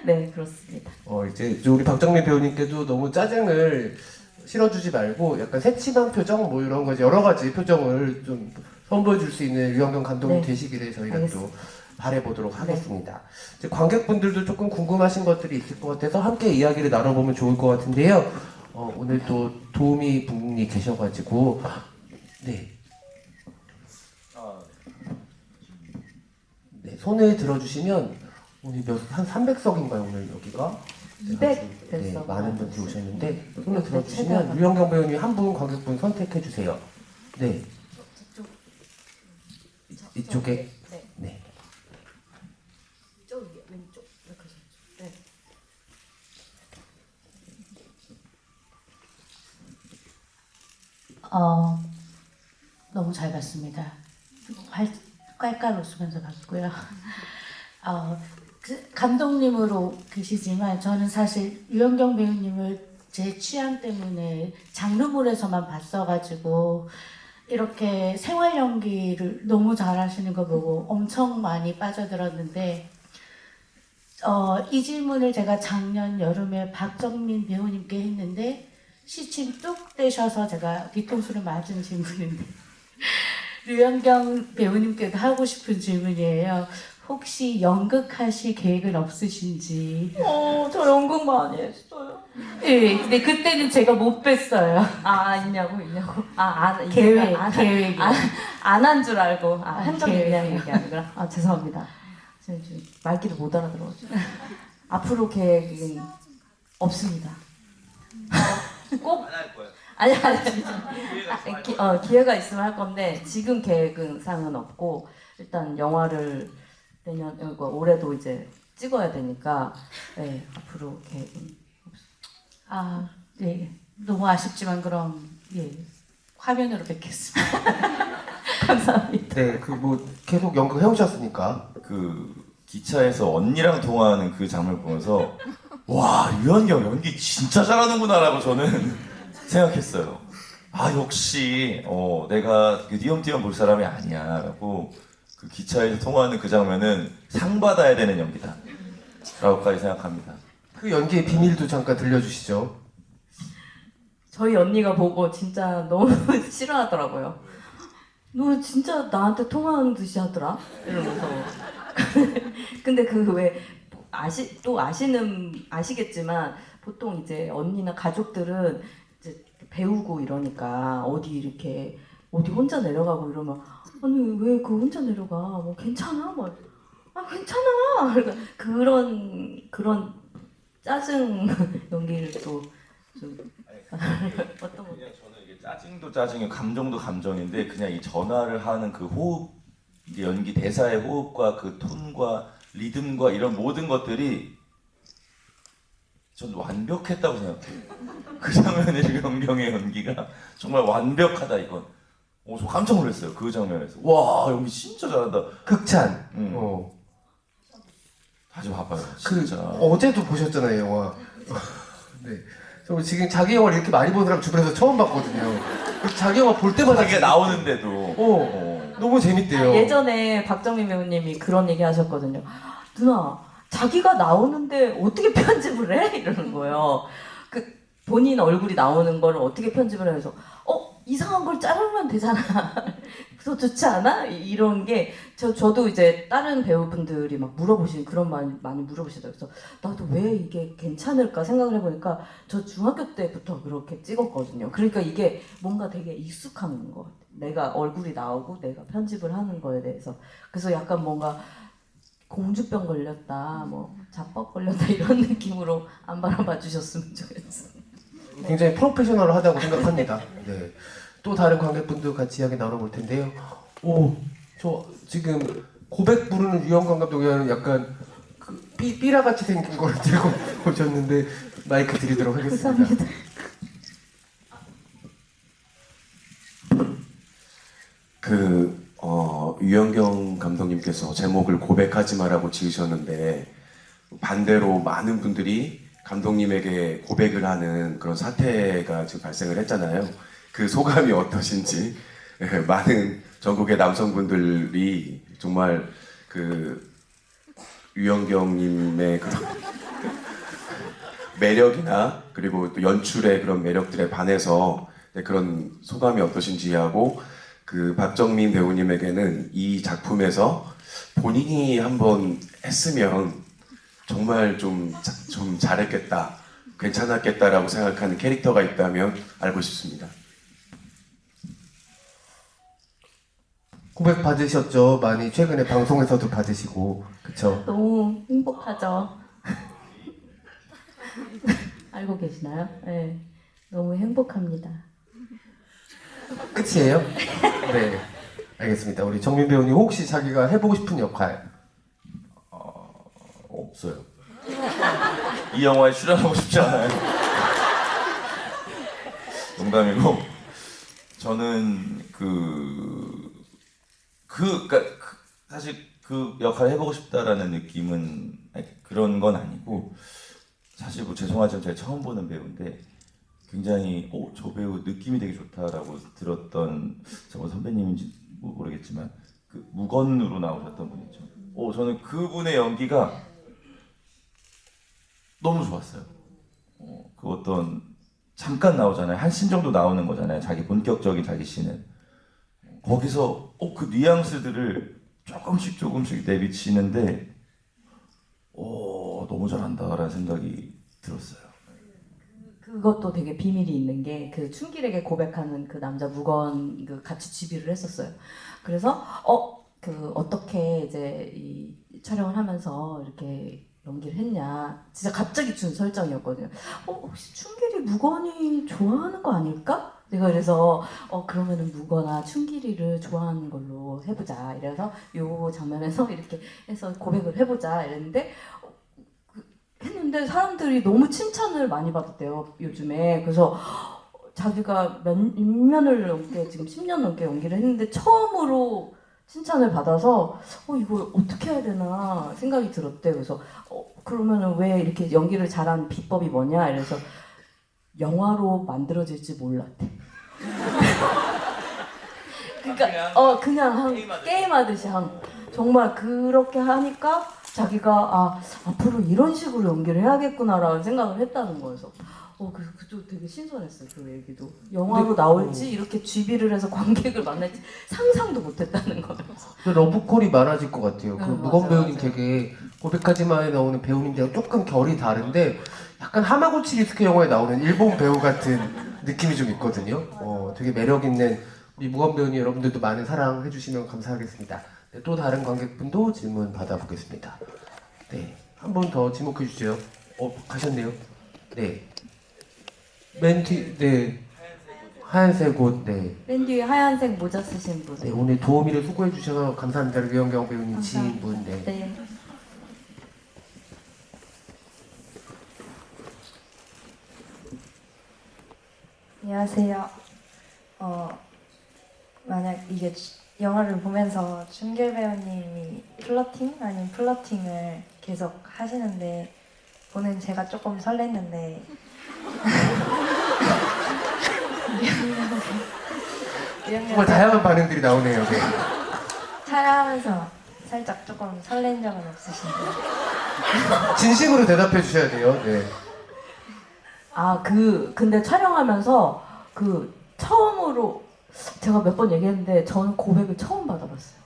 네 그렇습니다. 이제 우리 박정민 배우님께도 너무 짜증을 실어주지 말고 약간 새침한 표정 뭐 이런 거 이제 여러 가지 표정을 좀 선보여 줄 수 있는 류현경 감독님 네. 되시기를 저희가 알겠습니다. 또 바라보도록 하겠습니다. 이제 관객분들도 조금 궁금하신 것들이 있을 것 같아서 함께 이야기를 나눠보면 좋을 것 같은데요. 오늘 또 도우미 분이 계셔가지고 네. 네, 손을 들어주시면 오늘 한 300석인가요 오늘 여기가? 200 네, 석. 많은 분들이 오셨는데 손을 네, 들어주시면 최대한. 류현경 배우님 한 분 관객분 선택해 주세요. 네. 이쪽에 네. 네. 이쪽 왼쪽 이렇게 해서 네. 너무 잘 봤습니다. 깔깔 웃으면서 봤고요. 감독님으로 계시지만 저는 사실 유현경 배우님을 제 취향 때문에 장르물에서만 봤어가지고 이렇게 생활 연기를 너무 잘하시는 거 보고 엄청 많이 빠져들었는데 이 질문을 제가 작년 여름에 박정민 배우님께 했는데 시침 뚝 떼셔서 제가 뒤통수를 맞은 질문인데 류현경 배우님께도 하고 싶은 질문이에요. 혹시 연극하실 계획은 없으신지? 저 연극 많이 했어요. 네, 근데 그때는 제가 못 뵀어요. 있냐고. 계획, 안 한 줄 알고 한 적이 있냐는 계획이요. 얘기 아니구나. 죄송합니다. 제가 지금 말귀를 못 알아들어가지고 앞으로 계획은 없습니다. 꼭 안할 거예요. 아니 기회가 있으면 할 건데 지금 계획은 상은 없고 일단 영화를 내년 올해도 이제 찍어야 되니까 네, 앞으로 계획은 네. 너무 아쉽지만 그럼 예 화면으로 뵙겠습니다. 감사합니다. 네, 그 뭐 계속 연극 해오셨으니까 그 기차에서 언니랑 통화하는 그 장면을 보면서 와 류현경 연기 진짜 잘하는구나라고 저는 생각했어요. 역시 내가 그 띄엄띄엄 볼 사람이 아니야라고 그 기차에서 통화하는 그 장면은 상 받아야 되는 연기다라고까지 생각합니다. 그 연기의 비밀도 잠깐 들려주시죠. 저희 언니가 보고 진짜 너무 싫어하더라고요. 너 진짜 나한테 통화하는 듯이 하더라? 이러면서. 근데 그 왜 아시겠지만 보통 이제 언니나 가족들은 이제 배우고 이러니까 어디 혼자 내려가고 이러면 아니 왜 그 혼자 내려가? 뭐 괜찮아? 막 괜찮아. 그러니까 그런 짜증 연기를 또 좀 어떤 거? 그냥 저는 이게 짜증도 짜증이고 감정도 감정인데 그냥 이 전화를 하는 그 호흡, 이게 연기 대사의 호흡과 그 톤과 리듬과 이런 모든 것들이 전 완벽했다고 생각해요. 그 장면의 유영경의 연기가 정말 완벽하다 이건. 저 깜짝 놀랐어요 그 장면에서. 와 연기 진짜 잘한다. 극찬. 음. 다시 봐봐요 그 진짜. 어제도 보셨잖아요 영화. 네. 저 지금 자기 영화를 이렇게 많이 보는 사람 주변에서 처음 봤거든요. 자기 영화 볼 때마다 자기가 나오는데도 너무 재밌대요. 예전에 박정민 배우님이 그런 얘기 하셨거든요. 누나, 자기가 나오는데 어떻게 편집을 해? 이러는 거예요. 그 본인 얼굴이 나오는 걸 어떻게 편집을 해서 이상한 걸 자르면 되잖아. 그거 좋지 않아? 이런 게 저도 이제 다른 배우분들이 막 물어보시는 그런 말 많이 물어보시더라고요. 그래서 나도 왜 이게 괜찮을까 생각을 해보니까 저 중학교 때부터 그렇게 찍었거든요. 그러니까 이게 뭔가 되게 익숙한 것 같아요. 내가 얼굴이 나오고 내가 편집을 하는 거에 대해서. 그래서 약간 뭔가 공주병 걸렸다, 뭐 자뻑 걸렸다 이런 느낌으로 안 바라봐 주셨으면 좋겠어요. 굉장히 프로페셔널하다고 생각합니다. 네. 또 다른 관객분들 같이 이야기 나눠볼 텐데요. 저 지금 고백 부르는 유영광 감독이 약간 그 삐라같이 생긴 걸 들고 오셨는데 마이크 드리도록 하겠습니다. 감사합니다. 유영경 감독님께서 제목을 고백하지 마라고 지으셨는데 반대로 많은 분들이 감독님에게 고백을 하는 그런 사태가 지금 발생을 했잖아요. 그 소감이 어떠신지. 많은 전국의 남성분들이 정말 그 유영경님의 그런 매력이나 그리고 또 연출의 그런 매력들에 반해서 그런 소감이 어떠신지 하고, 그 박정민 배우님에게는 이 작품에서 본인이 한번 했으면 정말 좀 잘했겠다, 괜찮았겠다라고 생각하는 캐릭터가 있다면 알고 싶습니다. 고백 받으셨죠? 많이 최근에 방송에서도 받으시고 그쵸? 너무 행복하죠. 알고 계시나요? 네, 너무 행복합니다. 끝이에요? 네, 알겠습니다. 우리 정민 배우님 혹시 자기가 해보고 싶은 역할? 없어요. 이 영화에 출연하고 싶지 않아요. 농담이고, 저는 그러니까 사실 그 역할을 해보고 싶다라는 느낌은 그런 건 아니고, 사실 뭐 죄송하지만 제가 처음 보는 배우인데 굉장히 저 배우 느낌이 되게 좋다라고 들었던, 저번 선배님인지 모르겠지만 그 무건으로 나오셨던 분 있죠. 저는 그분의 연기가 너무 좋았어요. 그 어떤 잠깐 나오잖아요. 한 씬 정도 나오는 거잖아요. 자기 본격적인 자기 씬은. 거기서 그 뉘앙스들을 조금씩 내비치는데 너무 잘한다라는 생각이 들었어요. 그것도 되게 비밀이 있는 게, 그 춘길에게 고백하는 그 남자 무건 같이 집유를 했었어요. 그래서 어떻게 이제 이 촬영을 하면서 이렇게 연기를 했냐, 진짜 갑자기 준 설정이었거든요. 혹시 춘길이 무건이 좋아하는 거 아닐까? 내가 그래서 그러면은 무거나 춘길이를 좋아하는 걸로 해보자. 이래서 요 장면에서 이렇게 해서 고백을 해보자 이랬는데 했는데 사람들이 너무 칭찬을 많이 받았대요 요즘에. 그래서 자기가 몇 년을 넘게, 지금 10년 넘게 연기를 했는데 처음으로 칭찬을 받아서 이거 어떻게 해야 되나 생각이 들었대. 그래서 그러면은 왜 이렇게 연기를 잘한 비법이 뭐냐 이래서 영화로 만들어질지 몰랐대. 그러니까 그냥 게임하듯이 정말 그렇게 하니까 자기가 앞으로 이런 식으로 연기를 해야겠구나라는 생각을 했다는 거여서 그도 되게 신선했어요. 그 얘기도 영화로 나올지 이렇게 GB를 해서 관객을 만날지 상상도 못했다는 거여서. 러브콜이 많아질 것 같아요. 그 무건 맞아요, 배우님 맞아요. 되게 고백하지마에 나오는 배우님들하고 조금 결이 다른데 약간 하마구치 리스케 영화에 나오는 일본 배우 같은 느낌이 좀 있거든요. 되게 매력 있는 우리 무건 배우님 여러분들도 많은 사랑해 주시면 감사하겠습니다. 네, 또 다른 관객분도 질문 받아보겠습니다. 네, 한 번 더 지목해 주세요. 가셨네요. 네. 맨 뒤, 네. 하얀색 옷, 네. 맨 뒤에 하얀색 모자 쓰신 분. 네, 오늘 도우미를 수고해 주셔서 감사합니다. 류현경 배우님 감사합니다. 지인분. 네. 네. 안녕하세요. 만약 이게 영화를 보면서 준결 배우님이 플러팅 아닌 플러팅을 계속 하시는데 보는 제가 조금 설렜는데 정말 다양한 반응들이 나오네요. 네. 촬영하면서 살짝 조금 설렌 적은 없으신가요? 진심으로 대답해 주셔야 돼요. 네. 근데 촬영하면서 처음으로 제가 몇 번 얘기했는데 저는 고백을 처음 받아봤어요.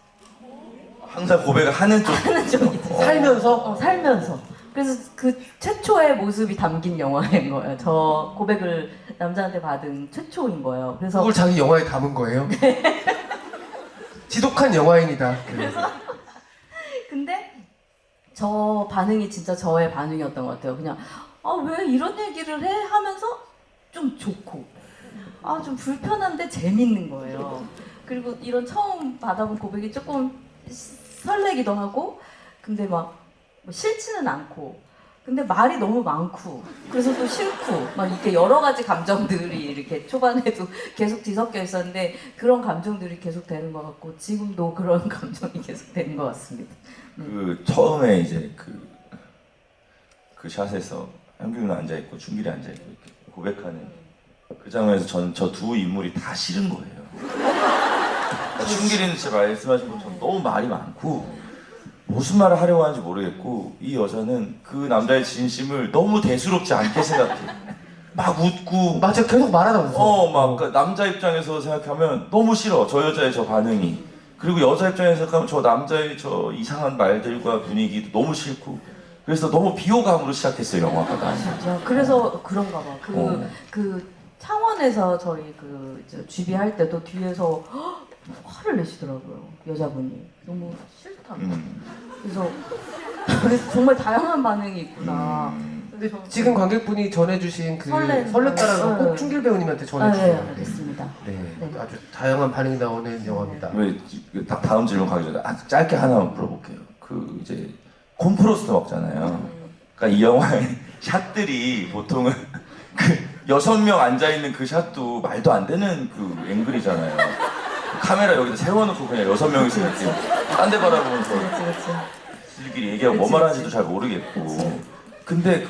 항상 고백을 하는 쪽. 하는 쪽이지. 살면서 살면서. 그래서 그 최초의 모습이 담긴 영화인 거예요. 저 고백을 남자한테 받은 최초인 거예요. 그래서 그걸 자기 영화에 담은 거예요. 지독한 영화인이다. 네. 근데 저 반응이 진짜 저의 반응이었던 것 같아요. 그냥 왜 이런 얘기를 해? 하면서 좀 좋고 좀 불편한데 재밌는 거예요. 그리고 이런 처음 받아본 고백이 조금 설레기도 하고 근데 막 싫지는 않고 근데 말이 너무 많고 그래서 또 싫고 막 이렇게 여러 가지 감정들이 이렇게 초반에도 계속 뒤섞여 있었는데 그런 감정들이 계속 되는 것 같고 지금도 그런 감정이 계속 되는 것 같습니다. 그 처음에 이제 그 샷에서 현규 누나 앉아 있고 준길이 앉아 있고 이렇게 고백하는 그 장면에서 저는 저 두 인물이 다 싫은 거예요. 준길이는 진짜 말씀하신 것처럼 너무 말이 많고 무슨 말을 하려고 하는지 모르겠고 이 여자는 그 남자의 진심을 너무 대수롭지 않게 생각해. 막 웃고 맞아, 계속 말하다 웃어. 그 남자 입장에서 생각하면 너무 싫어. 저 여자의 저 반응이. 그리고 여자 입장에서 생각하면 저 남자의 저 이상한 말들과 분위기도 너무 싫고. 그래서 너무 비호감으로 시작했어요, 영화가. 나는. 진짜 그래서 그런가 봐. 그 창원에서 저희 쥐비할 때도 뒤에서 화를 내시더라고요. 여자분이 너무 싫다고. 그래서 정말 다양한 반응이 있구나. 근데 지금 관객분이 전해주신 그 설렌. 설렜다라는 거 꼭 네. 충길 배우님한테 네, 전해주세요. 알겠습니다. 네. 네. 아주 다양한 반응이 나오는 영화입니다. 왜 다음 질문 가기 전에 아주 짧게 하나만 물어볼게요. 이제 콤프로스트 먹잖아요. 그러니까 이 영화의 샷들이 보통은 그 6명 앉아 있는 그 샷도 말도 안 되는 그 앵글이잖아요. 카메라 여기다 세워놓고 그냥 6명이서 이렇게 딴 데 바라보면서 그렇지. 지들끼리 얘기하고 뭐 그치, 말하는지도 그치. 잘 모르겠고. 그치. 근데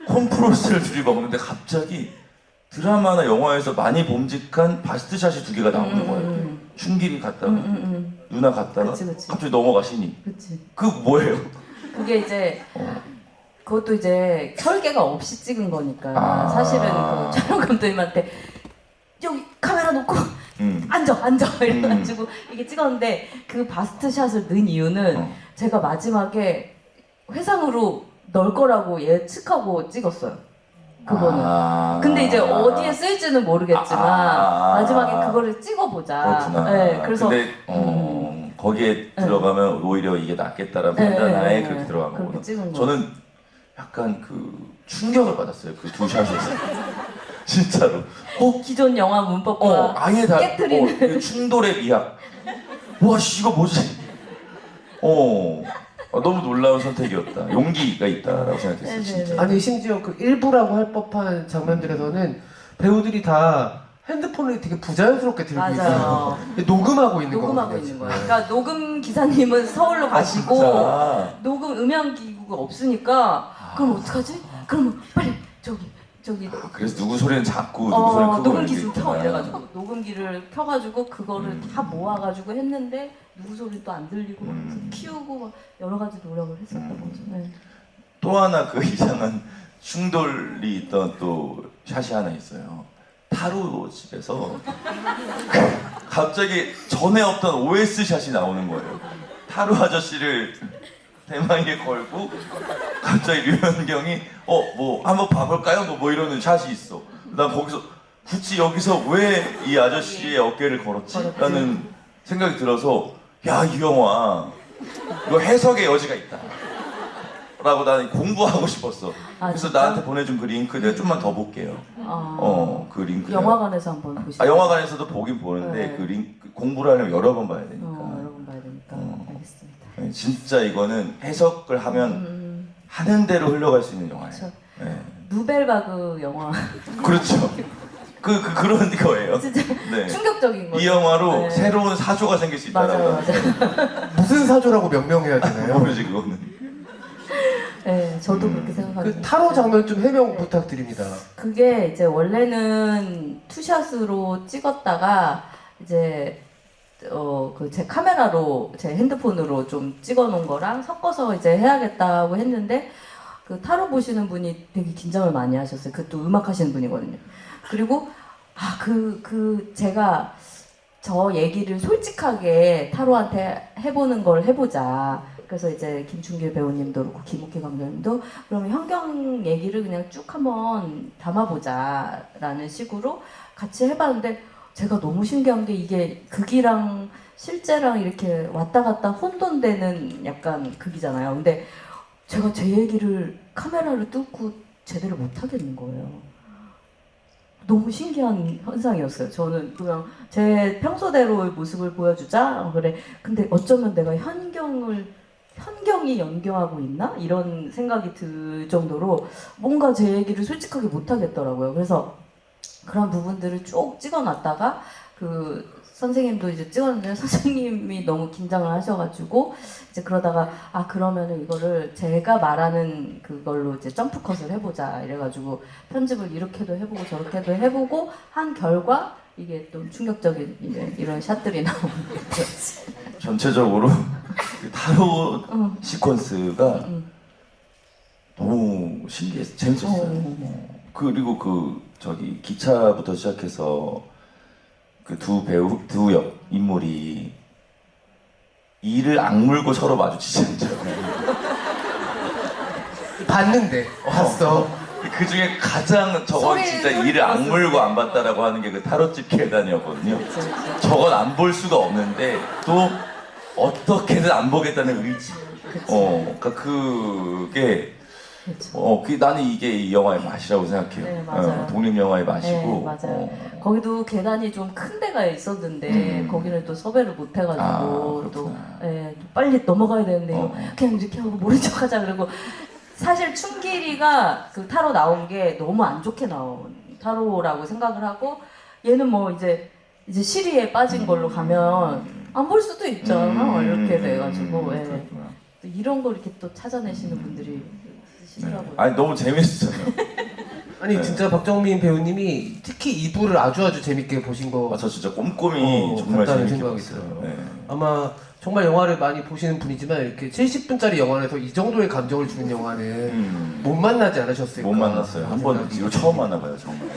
콤프로스트를 둘이 먹는데 갑자기 드라마나 영화에서 많이 bom직한 바스트샷이 2개가 나오는 거예요. 춘길이 갔다가 누나 갔다가 그치. 갑자기 넘어가 신이. 그치. 그 뭐예요? 그게 이제 그것도 이제 설계가 없이 찍은 거니까 아. 사실은 그 촬영 감독님한테 여기 카메라 놓고 앉아 이래가지고 이게 찍었는데 그 바스트샷을 넣은 이유는 제가 마지막에 회상으로 넣을 거라고 예측하고 찍었어요. 그거는. 근데 이제 어디에 쓸지는 모르겠지만 마지막에 그거를 찍어보자. 그렇구나. 네, 그래서 근데 거기에 들어가면 오히려 이게 낫겠다라는 판단하에 그렇게 들어간 그렇게 거구나. 찍은 거. 저는 약간 충격을 받았어요. 그 두 샷에서. 진짜로. 기존 영화 문법과 아예 다 깨트리는. 그 충돌의 미학. 와, 씨, 이거 뭐지? 너무 놀라운 선택이었다. 용기가 있다라고 생각했어요. 진짜. 아니 심지어 그 일부라고 할 법한 장면들에서는 배우들이 다 핸드폰을 되게 부자연스럽게 들고 맞아요. 있어요. 녹음하고 있는 녹음하고 거거든요. 있는 거예요. 그러니까 녹음 기사님은 서울로 가시고 진짜? 녹음 음향 기구가 없으니까 그럼 어떡하지? 그럼 빨리 저기 그래서 누구 소리는 작고 누구 소리는 크고 녹음기 이렇게 좀 켜 있구나. 이래가지고 녹음기를 켜가지고 그거를 다 모아가지고 했는데 누구 소리 또 안 들리고 막 키우고 막 여러 가지 노력을 했었던 거죠. 네. 또 하나 그 이상한 충돌이 있던 또 샷이 하나 있어요. 타로 집에서 갑자기 전에 없던 OS 샷이 나오는 거예요. 타로 아저씨를 대망에 걸고 갑자기 류현경이 뭐 한번 봐볼까요? 뭐 이러는 샷이 있어. 난 거기서 굳이 여기서 왜 이 아저씨의 어깨를 걸었지? 라는 생각이 들어서 야, 이 영화 이거 해석의 여지가 있다 라고 나는 공부하고 싶었어. 아, 그래서 진짜? 나한테 보내준 그 링크 내가 좀만 더 볼게요. 그 링크 영화관에서 한번 보시죠. 영화관에서도 보긴 보는데 네. 그 링크 공부를 하려면 여러 번 봐야 되니까. 여러 번 봐야 되니까. 알겠습니다. 네, 진짜 이거는 해석을 하면 하는 대로 흘러갈 수 있는 영화예요. 그렇죠. 네. 누벨바그 영화. 그렇죠. 그런 거예요. 진짜 네. 충격적인 거죠. 이 영화로 네. 새로운 사조가 생길 수 있다는 맞아요, 거. 맞아요. 무슨 사조라고 명명해야 되나요? 모르지 그거는. 네, 저도 그렇게 생각합니다. 그 타로 장면 좀 해명 부탁드립니다. 그게 이제 원래는 투샷으로 찍었다가 이제 그 제 카메라로 제 핸드폰으로 좀 찍어놓은 거랑 섞어서 이제 해야겠다고 했는데 그 타로 보시는 분이 되게 긴장을 많이 하셨어요. 그것도 음악 하시는 분이거든요. 그리고 제가 저 얘기를 솔직하게 타로한테 해보는 걸 해보자. 그래서 이제 김충길 배우님도 그렇고 김옥희 감독님도 그러면 현경 얘기를 그냥 쭉 한번 담아보자라는 식으로 같이 해봤는데 제가 너무 신기한 게 이게 극이랑 실제랑 이렇게 왔다 갔다 혼돈되는 약간 극이잖아요. 근데 제가 제 얘기를 카메라를 뚫고 제대로 못 하겠는 거예요. 너무 신기한 현상이었어요. 저는 그냥 제 평소대로의 모습을 보여주자. 그래. 근데 어쩌면 내가 현경이 연경하고 있나? 이런 생각이 들 정도로 뭔가 제 얘기를 솔직하게 못 하겠더라고요. 그래서 그런 부분들을 쭉 찍어놨다가 그 선생님도 이제 찍었는데 선생님이 너무 긴장을 하셔가지고 이제 그러다가 그러면은 이거를 제가 말하는 그걸로 이제 점프컷을 해보자 이래가지고 편집을 이렇게도 해보고 저렇게도 해보고 한 결과 이게 또 충격적인 이런 샷들이 나오는 거였지. 전체적으로 그 타로 시퀀스가 너무 신기했어. 재밌었어요. 그리고 기차부터 시작해서 그 두 인물이 이를 악물고 서로 마주치지 않죠. 봤는데 봤어. 그 중에 가장 저건 진짜 이를 악물고 안 봤다라고 하는 게 그 타로집 계단이었거든요. 저건 안 볼 수가 없는데 또 어떻게든 안 보겠다는 의지. 그러니까 그게 나는 이게 이 영화의 맛이라고 생각해요. 네, 맞아요. 독립 영화의 맛이고. 네, 맞아요. 거기도 계단이 좀 큰 데가 있었는데 거기는 또 섭외를 못 해가지고 또 빨리 넘어가야 되는데 그냥 이렇게 하고 모른 척하자 그러고 사실 춘길이가 그 타로 나온 게 너무 안 좋게 나온 타로라고 생각을 하고 얘는 뭐 이제 시리에 빠진 걸로 가면 안 볼 수도 있잖아 이렇게 돼가지고 또 이런 걸 이렇게 또 찾아내시는 분들이 있으시더라고요. 아니 너무 재밌어요. 아니 진짜 박정민 배우님이 특히 2부를 아주 재밌게 보신 거 저 진짜 꼼꼼히 정말 같다는 재밌게 생각이 봤어요. 들어요. 네. 아마 정말 영화를 많이 보시는 분이지만 이렇게 70분짜리 영화에서 이 정도의 감정을 주는 영화는 못 만나지 않으셨을까? 못 만났어요. 한 번 이거 처음 만나봐요 정말.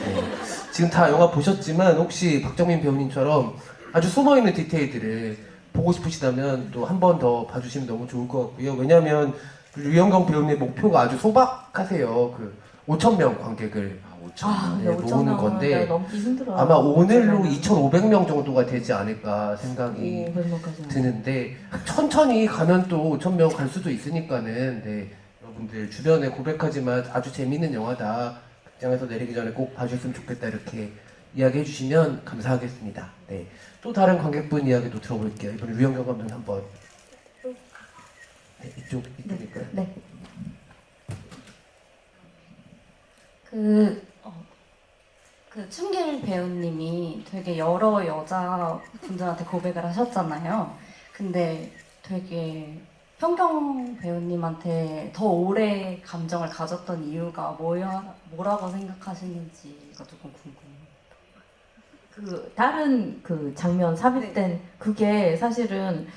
지금 다 영화 보셨지만 혹시 박정민 배우님처럼 아주 숨어있는 디테일들을 보고 싶으시다면 또 한 번 더 봐주시면 너무 좋을 것 같고요. 왜냐하면 류영경 배우님의 목표가 아주 소박하세요. 그 5,000명 관객을 모으는 건데 넘기 힘들어요. 아마 오늘로 2,500명 정도가 되지 않을까 생각이 500명까지 드는데 천천히 가면 또 5,000명 갈 수도 있으니까는 여러분들 주변에 고백하지만 아주 재밌는 영화다. 극장에서 내리기 전에 꼭 봐주셨으면 좋겠다 이렇게 이야기해 주시면 감사하겠습니다. 네. 또 다른 관객분 이야기도 들어볼게요. 이번에 류영경 감독님 한번. 네, 이쪽일까요? 네. 그 춘길 배우님이 되게 여러 여자분들한테 고백을 하셨잖아요. 근데 되게 현경 배우님한테 더 오래 감정을 가졌던 이유가 뭐라고 생각하시는지가 조금 궁금해요. 그 다른 그 장면 삽입된 그게 사실은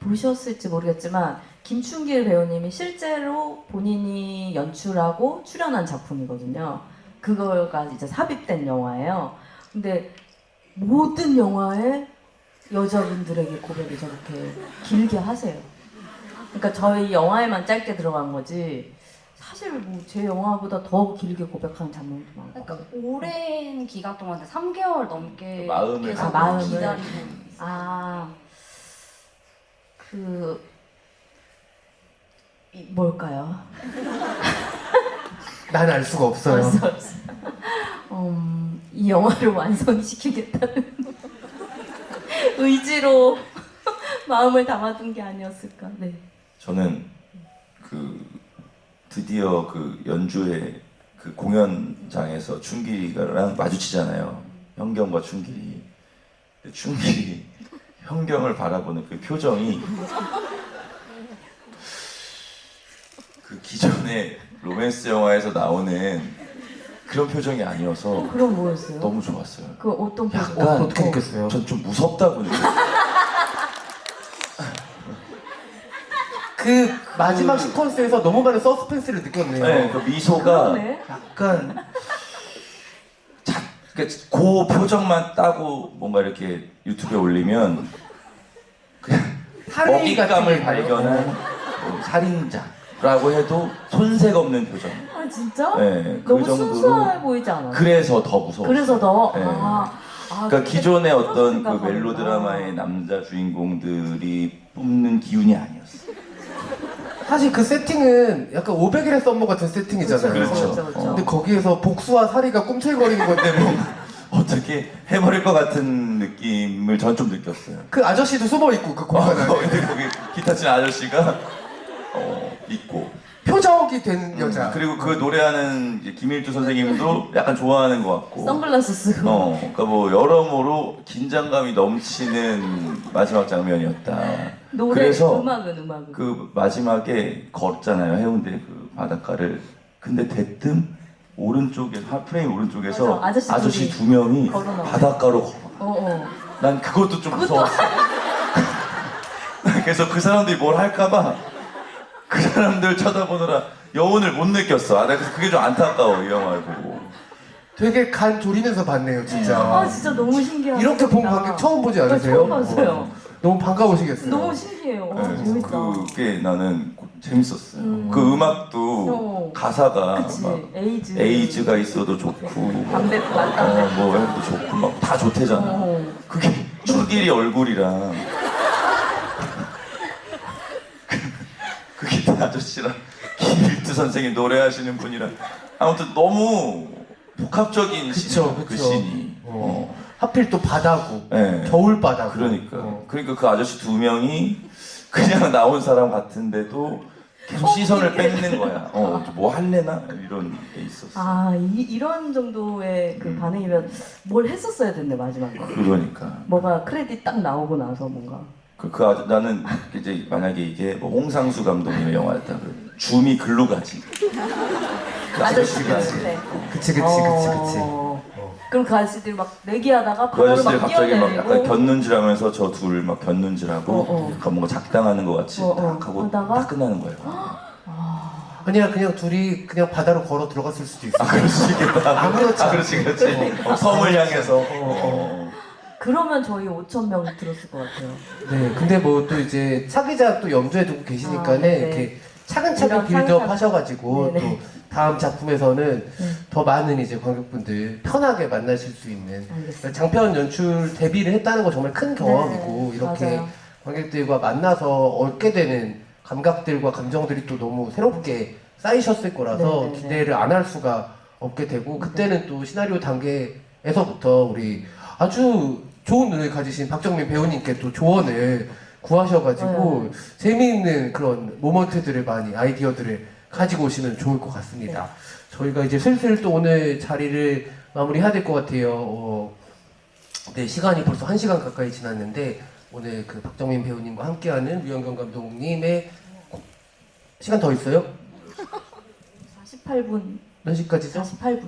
보셨을지 모르겠지만 김충길 배우님이 실제로 본인이 연출하고 출연한 작품이거든요. 그거가 이제 삽입된 영화예요. 근데 모든 영화에 여자분들에게 고백을 저렇게 길게 하세요. 그러니까 저희 영화에만 짧게 들어간 거지 사실 뭐 제 영화보다 더 길게 고백하는 장면도 많고. 그러니까 오랜 기간 동안 3개월 넘게 마음을 계속 마음을. 기다리고 뭘까요? 난 알 수가 없어요. 없어. 이 영화를 완성시키겠다는 의지로 마음을 담아둔 게 아니었을까. 네. 저는 드디어 연주회 공연장에서 춘길이랑 마주치잖아요. 현경과 춘길이. 근데 춘길이 현경을 바라보는 그 표정이 기존의 로맨스 영화에서 나오는 그런 표정이 아니어서 그럼 뭐였어요? 너무 좋았어요. 그 어떤 표정? 약간 어떻게 느꼈어요? 전 좀 무섭다고 느꼈어요. 그 마지막 시퀀스에서 너무 많은 서스펜스를 느꼈네요. 네, 그 미소가 그러네. 약간 그 표정만 따고 뭔가 이렇게 유튜브에 올리면 그냥 살인이 먹잇감을 같은 발견한 살인자라고 해도 손색 없는 표정. 아 진짜? 네, 그 너무 정도로. 순수해 보이지 않아요? 그래서 더 무서워. 그래서 더 네. 그러니까 근데 기존의 그런 어떤 생각하는구나. 멜로드라마의 남자 주인공들이 뿜는 기운이 아니었어. 사실 그 세팅은 약간 500일의 썸머 같은 세팅이잖아요. 그렇죠. 근데 거기에서 복수와 사리가 꿈틀거리는 건데 뭐. 어떻게 해버릴 것 같은 느낌을 전 좀 느꼈어요. 그 아저씨도 숨어 있고 그 공간 안에 근데 거기 기타 치는 아저씨가 있고 표적이 된 여자. 그리고 그 노래하는 이제 김일주 선생님도 약간 좋아하는 것 같고 선글라스 쓰고. 그러니까 뭐 여러모로 긴장감이 넘치는 마지막 장면이었다. 노래 그래서 음악은 그 마지막에 걷잖아요, 해운대 그 바닷가를. 근데 대뜸 오른쪽에 프레임 오른쪽에서 맞아, 아저씨 두 명이 걸어나와. 바닷가로 걸어. 어. 난 그것도 좀 무서웠어. 그래서 그 사람들이 뭘 할까봐 그 사람들 쳐다보느라 여운을 못 느꼈어. 내가 그래서 그게 좀 안타까워, 이 영화를 보고. 되게 간 졸이면서 봤네요, 진짜. 아 진짜 너무 신기하다. 이렇게 본 관객 처음 보지 않으세요? 처음 봤어요. 너무 반가우시겠어요. 너무 신기해요. 네, 재밌다. 그게 나는 재밌었어요. 음. 그 음악도 가사가 그치. 막 에이즈. 에이즈가 있어도 좋고 담배 맞다. 뭐 해도 좋고 막 다 좋대잖아. 그게 춘길이 얼굴이랑 그 기타 아저씨랑 김일두 선생님 노래하시는 분이랑 아무튼 너무 복합적인 씬이야, 그 씬이. 하필 또 바다고. 네. 겨울 바다고. 그러니까 그 아저씨 두 명이 그냥 나온 사람 같은데도 계속 시선을 뺏는 거야. 뭐 할래나 이런 게 있었어. 이런 정도의 그 반응이면 뭘 했었어야 됐네 마지막에. 그러니까. 뭐가 크레딧 딱 나오고 나서 뭔가. 나는 이제 만약에 이게 뭐 홍상수 감독님의 영화였다. 줌이 글로 가지. 그 아저씨가 그치. 그럼 그 아저씨들이 막 내기하다가 그 바다로 아저씨들 막 갑자기 막 뛰어내리고 약간 곁눈질하면서 저 둘 막 곁눈질하고 약간 뭔가 작당하는 것 같이 딱 하고 하다가? 딱 끝나는 거예요. 아니야, 그냥 둘이 그냥 바다로 걸어 들어갔을 수도 있어. 그럴 수 있겠다. 아무렇지 않게. 그렇지. 섬을 향해서. 그러면 저희 5,000명 들었을 것 같아요. 네, 근데 뭐 또 이제 차기작 또 염두에 두고 계시니까는 네네. 이렇게 차근차근 이런 빌드업 차근차근. 하셔가지고 네네. 또 다음 작품에서는 더 많은 이제 관객분들 편하게 만나실 수 있는 알겠습니다. 장편 연출 데뷔를 했다는 거 정말 큰 경험이고 네, 이렇게 맞아요. 관객들과 만나서 얻게 되는 감각들과 감정들이 또 너무 새롭게 쌓이셨을 거라서 네네네. 기대를 안 할 수가 없게 되고 그때는 또 시나리오 단계에서부터 우리 아주 좋은 눈을 가지신 박정민 배우님께 또 조언을 구하셔가지고 재미있는 그런 모먼트들을 많이 아이디어들을 가지고 오시면 좋을 것 같습니다. 저희가 이제 슬슬 또 오늘 자리를 마무리해야 될 것 같아요. 네, 시간이 벌써 1시간 가까이 지났는데 오늘 그 박정민 배우님과 함께하는 류현경 감독님의 시간 더 있어요? 48분. 몇 시까지죠? 48분.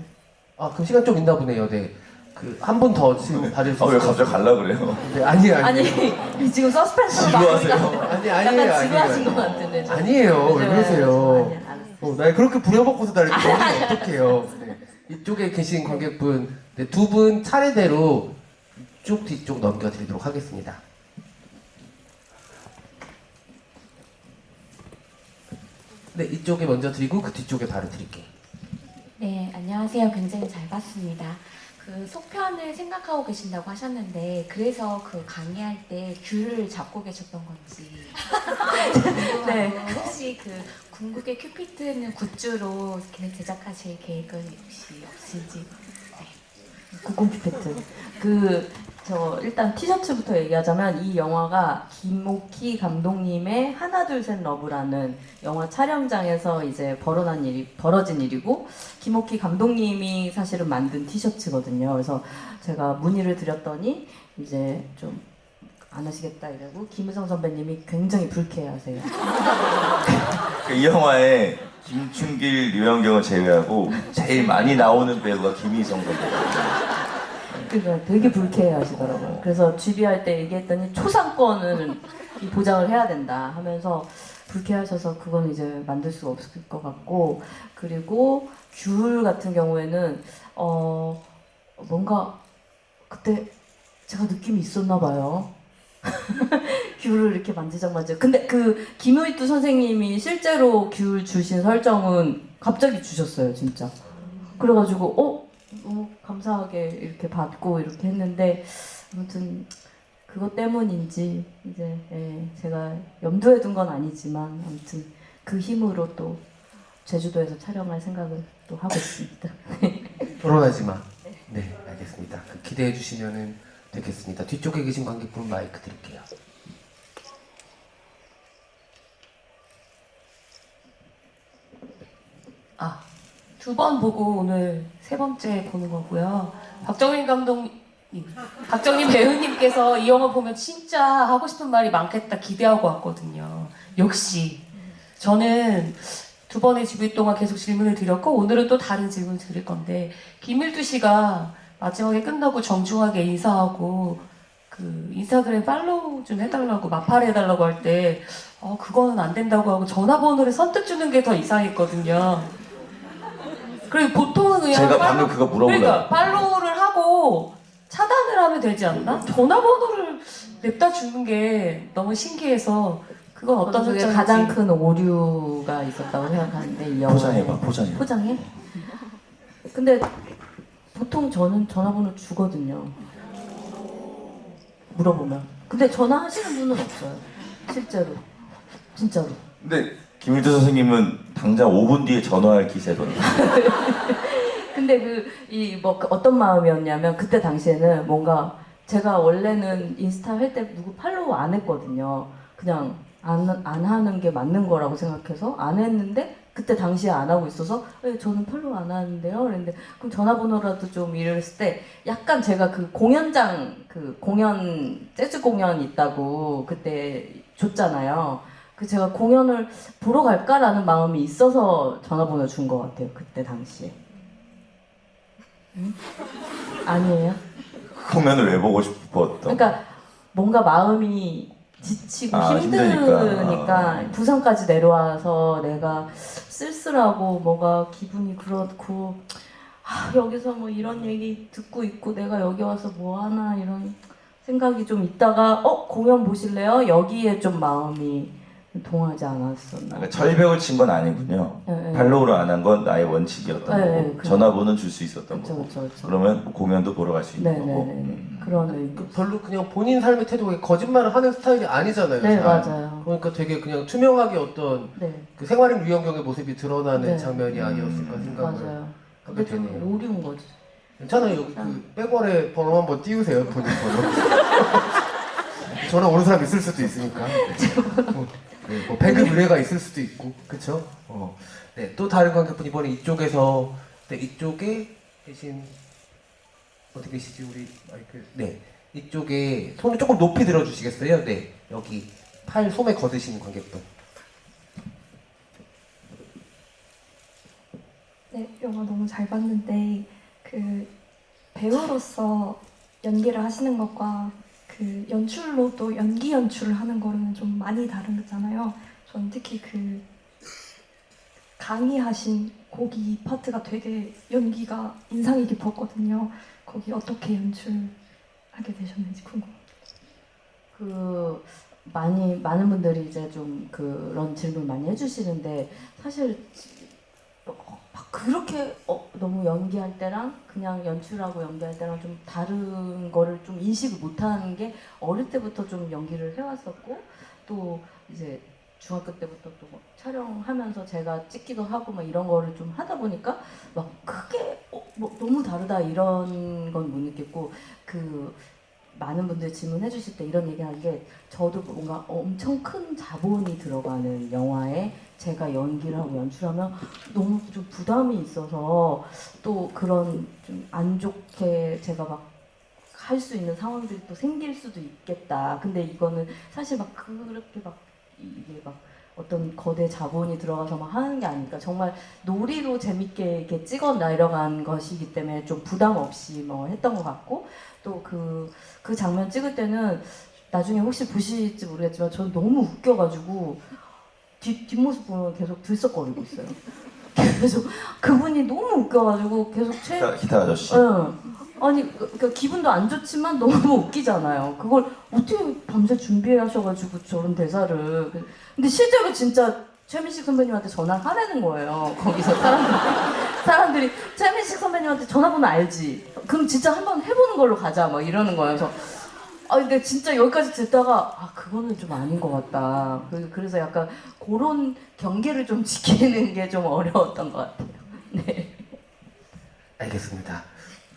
아, 그럼 시간 좀 있나 보네요. 네. 그 한 분 더 지금 받을 수 왜 있어요. 갑자기 갈라 그래요? 네, 아니에요. 아니 지금 서스펜스로 지루하세요? 아니에요. 약간 지루하신 것 같은데. 좀. 아니에요. 왜 네, 그러세요? 아니, 알았어요. 날 그렇게 부려먹고서 날 이렇게 먹으면 어떡해요. 네. 이쪽에 계신 관객분 네, 두 분 차례대로 쭉 뒤쪽 넘겨드리도록 하겠습니다. 네, 이쪽에 먼저 드리고 그 뒤쪽에 바로 드릴게요. 네, 안녕하세요. 굉장히 잘 봤습니다. 그 속편을 생각하고 계신다고 하셨는데 그래서 그 강의할 때 귤을 잡고 계셨던 건지 네. 혹시 그 궁극의 큐피트는 굿즈로 이렇게 제작하실 계획은 혹시 없으신지. 구공큐피트. 저 일단 티셔츠부터 얘기하자면 이 영화가 김옥희 감독님의 하나 둘 셋 러브라는 영화 촬영장에서 이제 벌어진 일이고 김옥희 감독님이 사실은 만든 티셔츠거든요. 그래서 제가 문의를 드렸더니 이제 좀 안 하시겠다 이러고 김우성 선배님이 굉장히 불쾌해하세요. 이 영화에 김충길, 류현경을 제외하고 제일 많이 나오는 배우가 김희성 선배예요. 그러니까 되게 불쾌해하시더라고요. 그래서 GB할 때 얘기했더니 초상권은 이 보장을 해야 된다 하면서 불쾌하셔서 그건 이제 만들 수가 없을 것 같고, 그리고 귤 같은 경우에는 뭔가 그때 제가 느낌이 있었나 봐요. 귤을 이렇게 만지작만지작. 근데 그 김효이뚜 선생님이 실제로 귤 주신 설정은 갑자기 주셨어요, 진짜. 그래가지고 너무 감사하게 이렇게 받고 이렇게 했는데, 아무튼 그것 때문인지 이제 제가 염두에 둔 건 아니지만 아무튼 그 힘으로 또 제주도에서 촬영할 생각을 또 하고 있습니다. 결혼하지 마. 네, 알겠습니다. 기대해 주시면은 되겠습니다. 뒤쪽에 계신 관객분 마이크 드릴게요. 두 번 보고 오늘 세 번째 보는 거고요. 박정민 배우님께서 이 영화 보면 진짜 하고 싶은 말이 많겠다 기대하고 왔거든요. 역시 저는 두 번의 집일 동안 계속 질문을 드렸고 오늘은 또 다른 질문을 드릴 건데, 김일두 씨가 마지막에 끝나고 정중하게 인사하고 그 인스타그램 팔로우 좀 해달라고 마팔 해달라고 할 때 그거는 안 된다고 하고 전화번호를 선뜻 주는 게 더 이상했거든요. 그리고 보통은 그냥 제가 방금 그거 물어보려고. 그러니까 팔로우를 하고 차단을 하면 되지 않나? 전화번호를 냅다 주는 게 너무 신기해서 그건 어떤 그게 설정인지. 가장 큰 오류가 있었다고 생각하는데 이 영화에. 포장해봐, 포장해. 포장해? 근데 보통 저는 전화번호 주거든요. 물어보면. 근데 전화하시는 분은 없어요. 실제로. 진짜로. 근데 김일두 선생님은 당장 5분 뒤에 전화할 기세거든요. 근데 어떤 마음이었냐면, 그때 당시에는 뭔가 제가 원래는 인스타 할 때 누구 팔로우 안 했거든요. 그냥 안 하는 게 맞는 거라고 생각해서 안 했는데, 그때 당시에 안 하고 있어서 저는 팔로우 안 하는데요. 그랬는데 그럼 전화번호라도 좀 이랬을 때, 약간 제가 그 공연장 재즈 공연 있다고 그때 줬잖아요. 그 제가 공연을 보러 갈까라는 마음이 있어서 전화번호 준 것 같아요. 그때 당시에. 응? 아니에요? 공연을 왜 보고 싶었던? 그러니까 뭔가 마음이 지치고 힘드니까. 힘드니까 부산까지 내려와서 내가 쓸쓸하고 뭔가 기분이 그렇고, 여기서 뭐 이런 얘기 듣고 있고 내가 여기 와서 뭐 하나 이런 생각이 좀 있다가 공연 보실래요? 여기에 좀 마음이 동하지 않았었나. 그러니까 철벽을 친 건 아니군요. 네. 팔로우를 안 한 건 나의 원칙이었던 네, 거고, 그- 전화번호는 줄 수 있었던 그쵸, 거고. 그쵸, 그쵸. 그러면 공연도 보러 갈 수 있는 거고. 네네네. 그런 의미. 별로 그냥 본인 삶의 태도가 거짓말을 하는 스타일이 아니잖아요. 네, 잘. 맞아요. 그러니까 되게 그냥 투명하게 어떤 네, 그 생활인 유영경의 모습이 드러나는 네. 장면이 아니었을까 생각을 맞아요. 하게 그게 좀 되네요. 오류인 거지. 괜찮아요. 여기 그 백월에 번호 한번 띄우세요. 본인 번호. 전화 오는 사람 있을 수도 있으니까. 뭐 배급 의뢰가 있을 수도 있고, 그렇죠? 네, 또 다른 관객분 이번에 이쪽에서, 네, 이쪽에 계신 어디 계시지 우리 마이크? 네, 이쪽에 손을 조금 높이 들어주시겠어요? 네, 여기 팔 소매 걷으시는 관객분. 네, 영화 너무 잘 봤는데 그 배우로서 연기를 하시는 것과 그 연출로 또 연기 연출을 하는 거는 좀 많이 다른 거잖아요. 저는 특히 그 강의하신 거기 파트가 되게 연기가 인상이 깊었거든요. 거기 어떻게 연출하게 되셨는지 궁금해요. 많은 분들이 이제 좀 그런 질문 많이 해주시는데, 사실 막 그렇게 너무 연기할 때랑 그냥 연출하고 연기할 때랑 좀 다른 거를 좀 인식을 못하는 게 어릴 때부터 좀 연기를 해왔었고 또 이제 중학교 때부터 또막 촬영하면서 제가 찍기도 하고 막 이런 거를 좀 하다 보니까 막 크게 뭐 너무 다르다 이런 건 못 느꼈고 그 많은 분들이 질문해 주실 때 이런 얘기하는 게 저도 뭔가 엄청 큰 자본이 들어가는 영화에 제가 연기를 하고 연출하면 너무 좀 부담이 있어서 또 그런 좀 안 좋게 제가 막 할 수 있는 상황들이 또 생길 수도 있겠다. 근데 이거는 사실 막 그렇게 막 이게 막 어떤 거대 자본이 들어가서 막 하는 게 아니니까 정말 놀이로 재밌게 이렇게 찍어 내려간 것이기 때문에 좀 부담 없이 뭐 했던 것 같고 또 그 장면 찍을 때는 나중에 혹시 보실지 모르겠지만 저는 너무 웃겨가지고 뒷모습 보면 계속 들썩거리고 있어요. 그래서 그분이 너무 웃겨가지고 계속 기타 아저씨. 응. 아니 그 기분도 안 좋지만 너무 웃기잖아요. 그걸 어떻게 밤새 준비하셔가지고 저런 대사를. 근데 실제로 진짜 최민식 선배님한테 전화를 하라는 거예요. 거기서 사람들이 최민식 선배님한테 전화번호 알지? 그럼 진짜 한번 해보는 걸로 가자 막 이러는 거예요. 그래서 근데 진짜 여기까지 듣다가 그거는 좀 아닌 것 같다. 그래서 약간 그런 경계를 좀 지키는 게 좀 어려웠던 것 같아요. 네. 알겠습니다.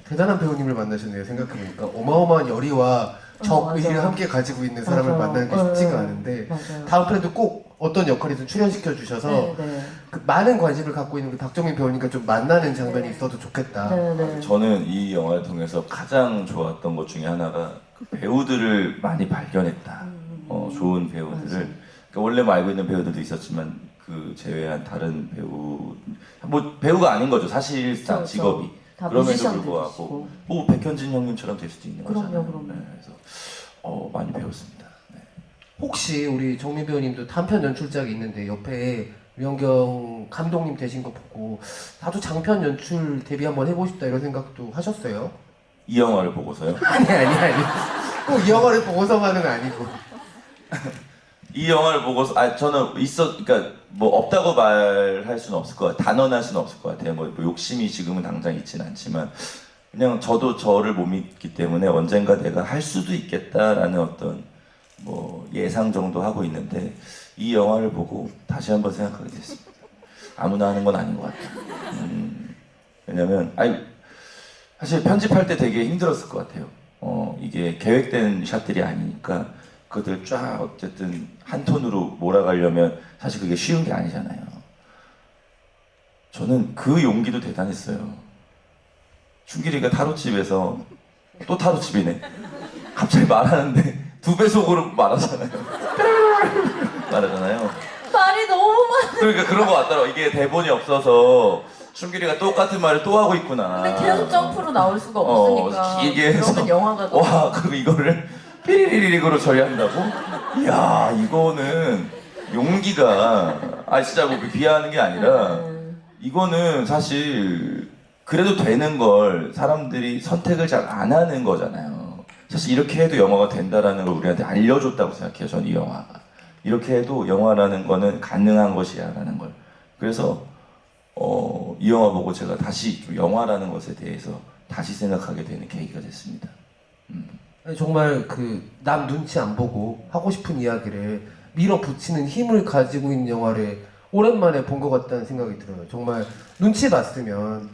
대단한 배우님을 만나셨네요. 생각해보니까 어마어마한 열의와 적의를 맞아요. 함께 가지고 있는 사람을 맞아요. 만나는 게 쉽지가 않은데 맞아요. 다음 편에도 꼭 어떤 역할이든 출연시켜 주셔서 네, 네. 그 많은 관심을 갖고 있는 그 박정민 배우님과 좀 만나는 장면이 있어도 좋겠다. 네, 네. 저는 이 영화를 통해서 가장 좋았던 것 중에 하나가 그 배우들을 많이 발견했다. 좋은 배우들을. 그러니까 원래 뭐 알고 있는 배우들도 있었지만 그 제외한 다른 배우, 뭐 배우가 아닌 거죠 사실상 그렇죠. 직업이. 다 그럼에도 뮤지션들이시고. 불구하고 뭐 백현진 형님처럼 될 수도 있는 그럼요, 거잖아요. 그럼요. 네, 그래서 많이 배웠습니다. 네. 혹시 우리 정민 배우님도 단편 연출작이 있는데 옆에 유영경 감독님 되신 거 보고 나도 장편 연출 데뷔 한번 해보고 싶다 이런 생각도 하셨어요? 이 영화를 보고서요. 아니. 꼭 이 영화를 보고서만은 아니고. 이 영화를 보고서 저는 그러니까 뭐 없다고 말할 수는 없을 것 같아요. 단언할 수는 없을 것 같아요. 뭐 욕심이 지금은 당장 있지는 않지만 그냥 저도 저를 못 믿기 때문에 언젠가 내가 할 수도 있겠다라는 어떤 뭐 예상 정도 하고 있는데 이 영화를 보고 다시 한번 생각하게 됐습니다. 아무나 하는 건 아닌 것 같아요. 왜냐면 사실 편집할 때 되게 힘들었을 것 같아요. 이게 계획된 샷들이 아니니까 그들 쫙 어쨌든 한 톤으로 몰아가려면 사실 그게 쉬운 게 아니잖아요. 저는 그 용기도 대단했어요. 춘길이가 타로집에서 또 타로집이네. 갑자기 말하는데 2배속으로 말하잖아요. 말하잖아요. 말이 너무 많아. 그러니까 그런 거 같더라고. 이게 대본이 없어서 춘길이가 똑같은 말을 또 하고 있구나. 근데 계속 점프로 나올 수가 없으니까. 길게 해서 그러면 영화가 너무 와 그럼 이거를 삐리리리릭으로 처리한다고? 이야 이거는 용기가 진짜 뭐 비하하는 게 아니라 이거는 사실 그래도 되는 걸 사람들이 선택을 잘 안 하는 거잖아요. 사실 이렇게 해도 영화가 된다라는 걸 우리한테 알려줬다고 생각해요. 전 이 영화가 이렇게 해도 영화라는 거는 가능한 것이야라는 걸. 그래서 이 영화 보고 제가 다시 좀 영화라는 것에 대해서 다시 생각하게 되는 계기가 됐습니다. 아니, 정말 그 남 눈치 안 보고 하고 싶은 이야기를 밀어붙이는 힘을 가지고 있는 영화를 오랜만에 본 것 같다는 생각이 들어요. 정말 눈치 봤으면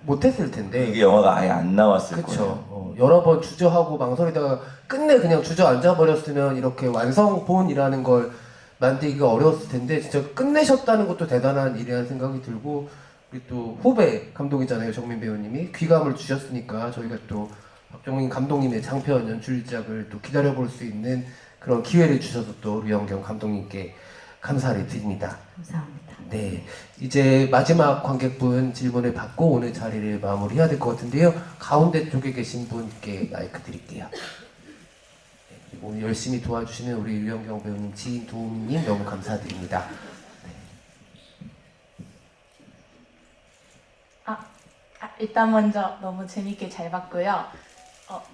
못했을 텐데. 이게 영화가 아예 안 나왔을 거예요. 그쵸. 여러 번 주저하고 망설이다가 끝내 그냥 주저앉아 버렸으면 이렇게 완성본이라는 걸 만들기가 어려웠을 텐데 진짜 끝내셨다는 것도 대단한 일이라는 생각이 들고 우리 또 후배 감독이잖아요. 정민 배우님이 귀감을 주셨으니까 저희가 또 박정민 감독님의 장편 연출작을 또 기다려볼 수 있는 그런 기회를 주셔서 또 류영경 감독님께 감사를 드립니다. 감사합니다. 네, 이제 마지막 관객분 질문을 받고 오늘 자리를 마무리해야 될 것 같은데요. 가운데 쪽에 계신 분께 마이크 드릴게요. 네, 그리고 오늘 열심히 도와주시는 우리 유영경 배우님, 지인 도우미님 너무 감사드립니다. 일단 먼저 너무 재밌게 잘 봤고요.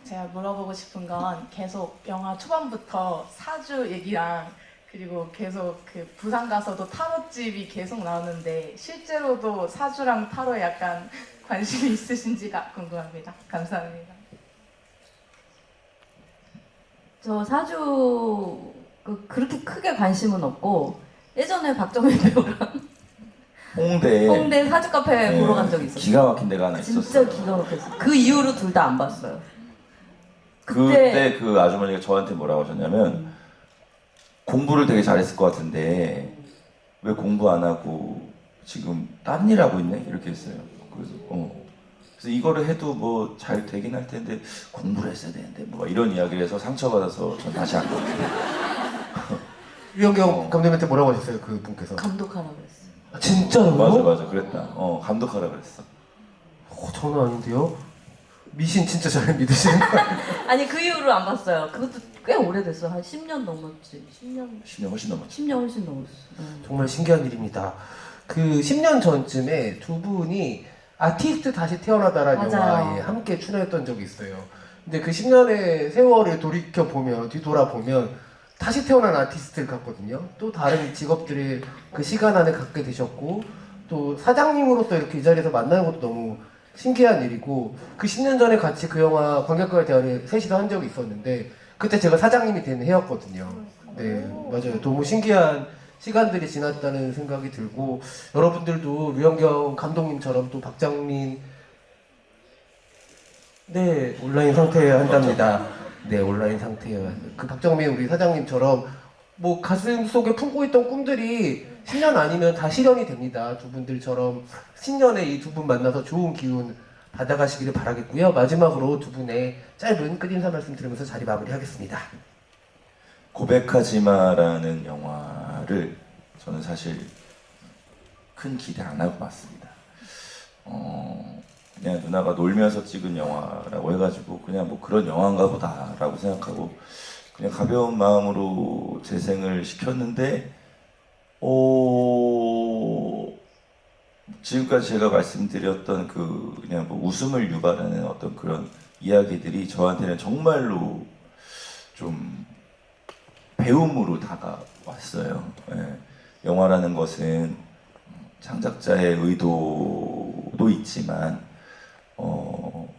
제가 물어보고 싶은 건 계속 영화 초반부터 사주 얘기랑 그리고 계속 그 부산 가서도 타로집이 계속 나오는데 실제로도 사주랑 타로에 약간 관심이 있으신지가 궁금합니다. 감사합니다. 저 사주 그렇게 크게 관심은 없고 예전에 박정민 배우랑 홍대 사주 카페 보러 간 적이 있었어요. 기가 막힌 데가 하나 있었어요. 진짜 기가 막혔어요. 그 이후로 둘 다 안 봤어요. 그때 그 아주머니가 저한테 뭐라고 하셨냐면 공부를 되게 잘했을 것 같은데 왜 공부 안 하고 지금 다른 일 하고 있네? 이렇게 했어요. 그래서 이거를 해도 뭐 잘 되긴 할 텐데 공부를 했어야 되는데 뭐 이런 이야기를 해서 상처받아서 전 다시 안 갔어요. 유영경 감독님한테 뭐라고 하셨어요? 그 분께서? 감독하라고 그랬어요. 아, 진짜로요? 맞아 그랬다. 감독하라 그랬어. 저는 아닌데요? 미신 진짜 잘 믿으시는 거예요? 아니 그 이후로 안 봤어요. 그것도 꽤 오래됐어. 한 10년 넘었지. 10년 훨씬 넘었지. 10년 훨씬 넘었어. 정말 신기한 일입니다. 그 10년 전쯤에 두 분이 아티스트 다시 태어나다라는 맞아요. 영화에 함께 출연했던 적이 있어요. 근데 그 10년의 세월을 돌이켜보면, 뒤돌아보면 다시 태어난 아티스트 같거든요. 또 다른 직업들을 그 시간 안에 갖게 되셨고 또 사장님으로서 이렇게 이 자리에서 만나는 것도 너무 신기한 일이고 그 10년 전에 같이 그 영화 관객과의 대화를 셋이서 한 적이 있었는데 그때 제가 사장님이 된 해였거든요. 네, 맞아요. 너무 신기한 시간들이 지났다는 생각이 들고 여러분들도 류현경 감독님처럼 또 박정민 네 온라인 상태여야 한답니다. 네 온라인 상태여야 그 박정민 우리 사장님처럼 뭐 가슴 속에 품고 있던 꿈들이 10년 아니면 다 실현이 됩니다. 두 분들처럼 10년에 이 두 분 만나서 좋은 기운 받아가시기를 바라겠고요. 마지막으로 두 분의 짧은 끝인사 말씀 드리면서 자리 마무리하겠습니다. 고백하지마라는 영화를 저는 사실 큰 기대 안 하고 봤습니다. 그냥 누나가 놀면서 찍은 영화라고 해가지고 그냥 뭐 그런 영화인가 보다라고 생각하고 그냥 가벼운 마음으로 재생을 시켰는데 지금까지 제가 말씀드렸던 그냥 뭐 웃음을 유발하는 어떤 그런 이야기들이 저한테는 정말로 좀 배움으로 다가왔어요. 예. 영화라는 것은 창작자의 의도도 있지만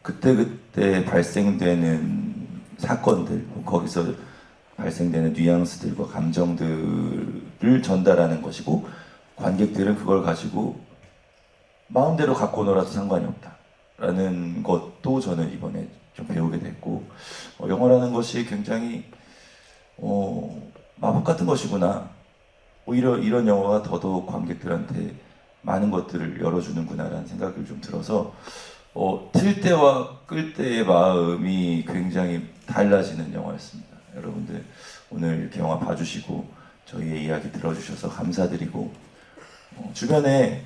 그때그때 발생되는 사건들, 거기서 발생되는 뉘앙스들과 감정들을 전달하는 것이고 관객들은 그걸 가지고 마음대로 갖고 놀아도 상관이 없다라는 것도 저는 이번에 좀 배우게 됐고 영화라는 것이 굉장히 마법 같은 것이구나. 오히려 이런 영화가 더더욱 관객들한테 많은 것들을 열어주는구나라는 생각을 좀 들어서 틀 때와 끌 때의 마음이 굉장히 달라지는 영화였습니다. 여러분들 오늘 이렇게 영화 봐주시고 저희의 이야기 들어주셔서 감사드리고 주변에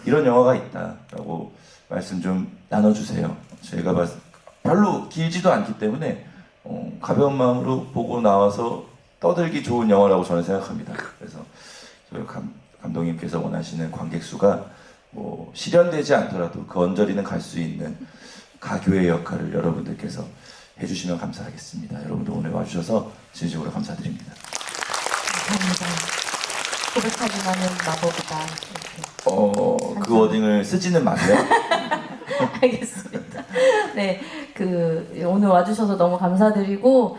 이런 영화가 있다라고 말씀 좀 나눠주세요. 제가 별로 길지도 않기 때문에 가벼운 마음으로 보고 나와서 떠들기 좋은 영화라고 저는 생각합니다. 그래서 저희 감독님께서 원하시는 관객 수가 뭐 실현되지 않더라도 그 언저리는 갈 수 있는 가교의 역할을 여러분들께서 해주시면 감사하겠습니다. 여러분들 오늘 와주셔서 진심으로 감사드립니다. 감사합니다. 고백하지만은 마법이다. 그 워딩을 쓰지는 마세요. 알겠습니다. 네, 오늘 와주셔서 너무 감사드리고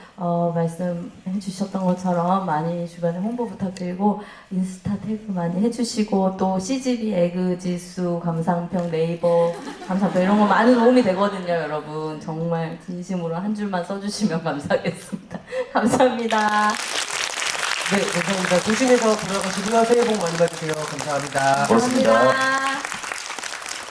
말씀해 주셨던 것처럼 많이 주변에 홍보 부탁드리고 인스타 태그 많이 해주시고 또 CGV, 에그지수, 감상평, 네이버 감상평 이런 거 많은 도움이 되거든요, 여러분. 정말 진심으로 한 줄만 써주시면 감사하겠습니다. 감사합니다. 네, 감사합니다. 조심해서 돌아가시고요. 새해 복 많이 받으세요. 감사합니다. 고맙습니다. 감사합니다.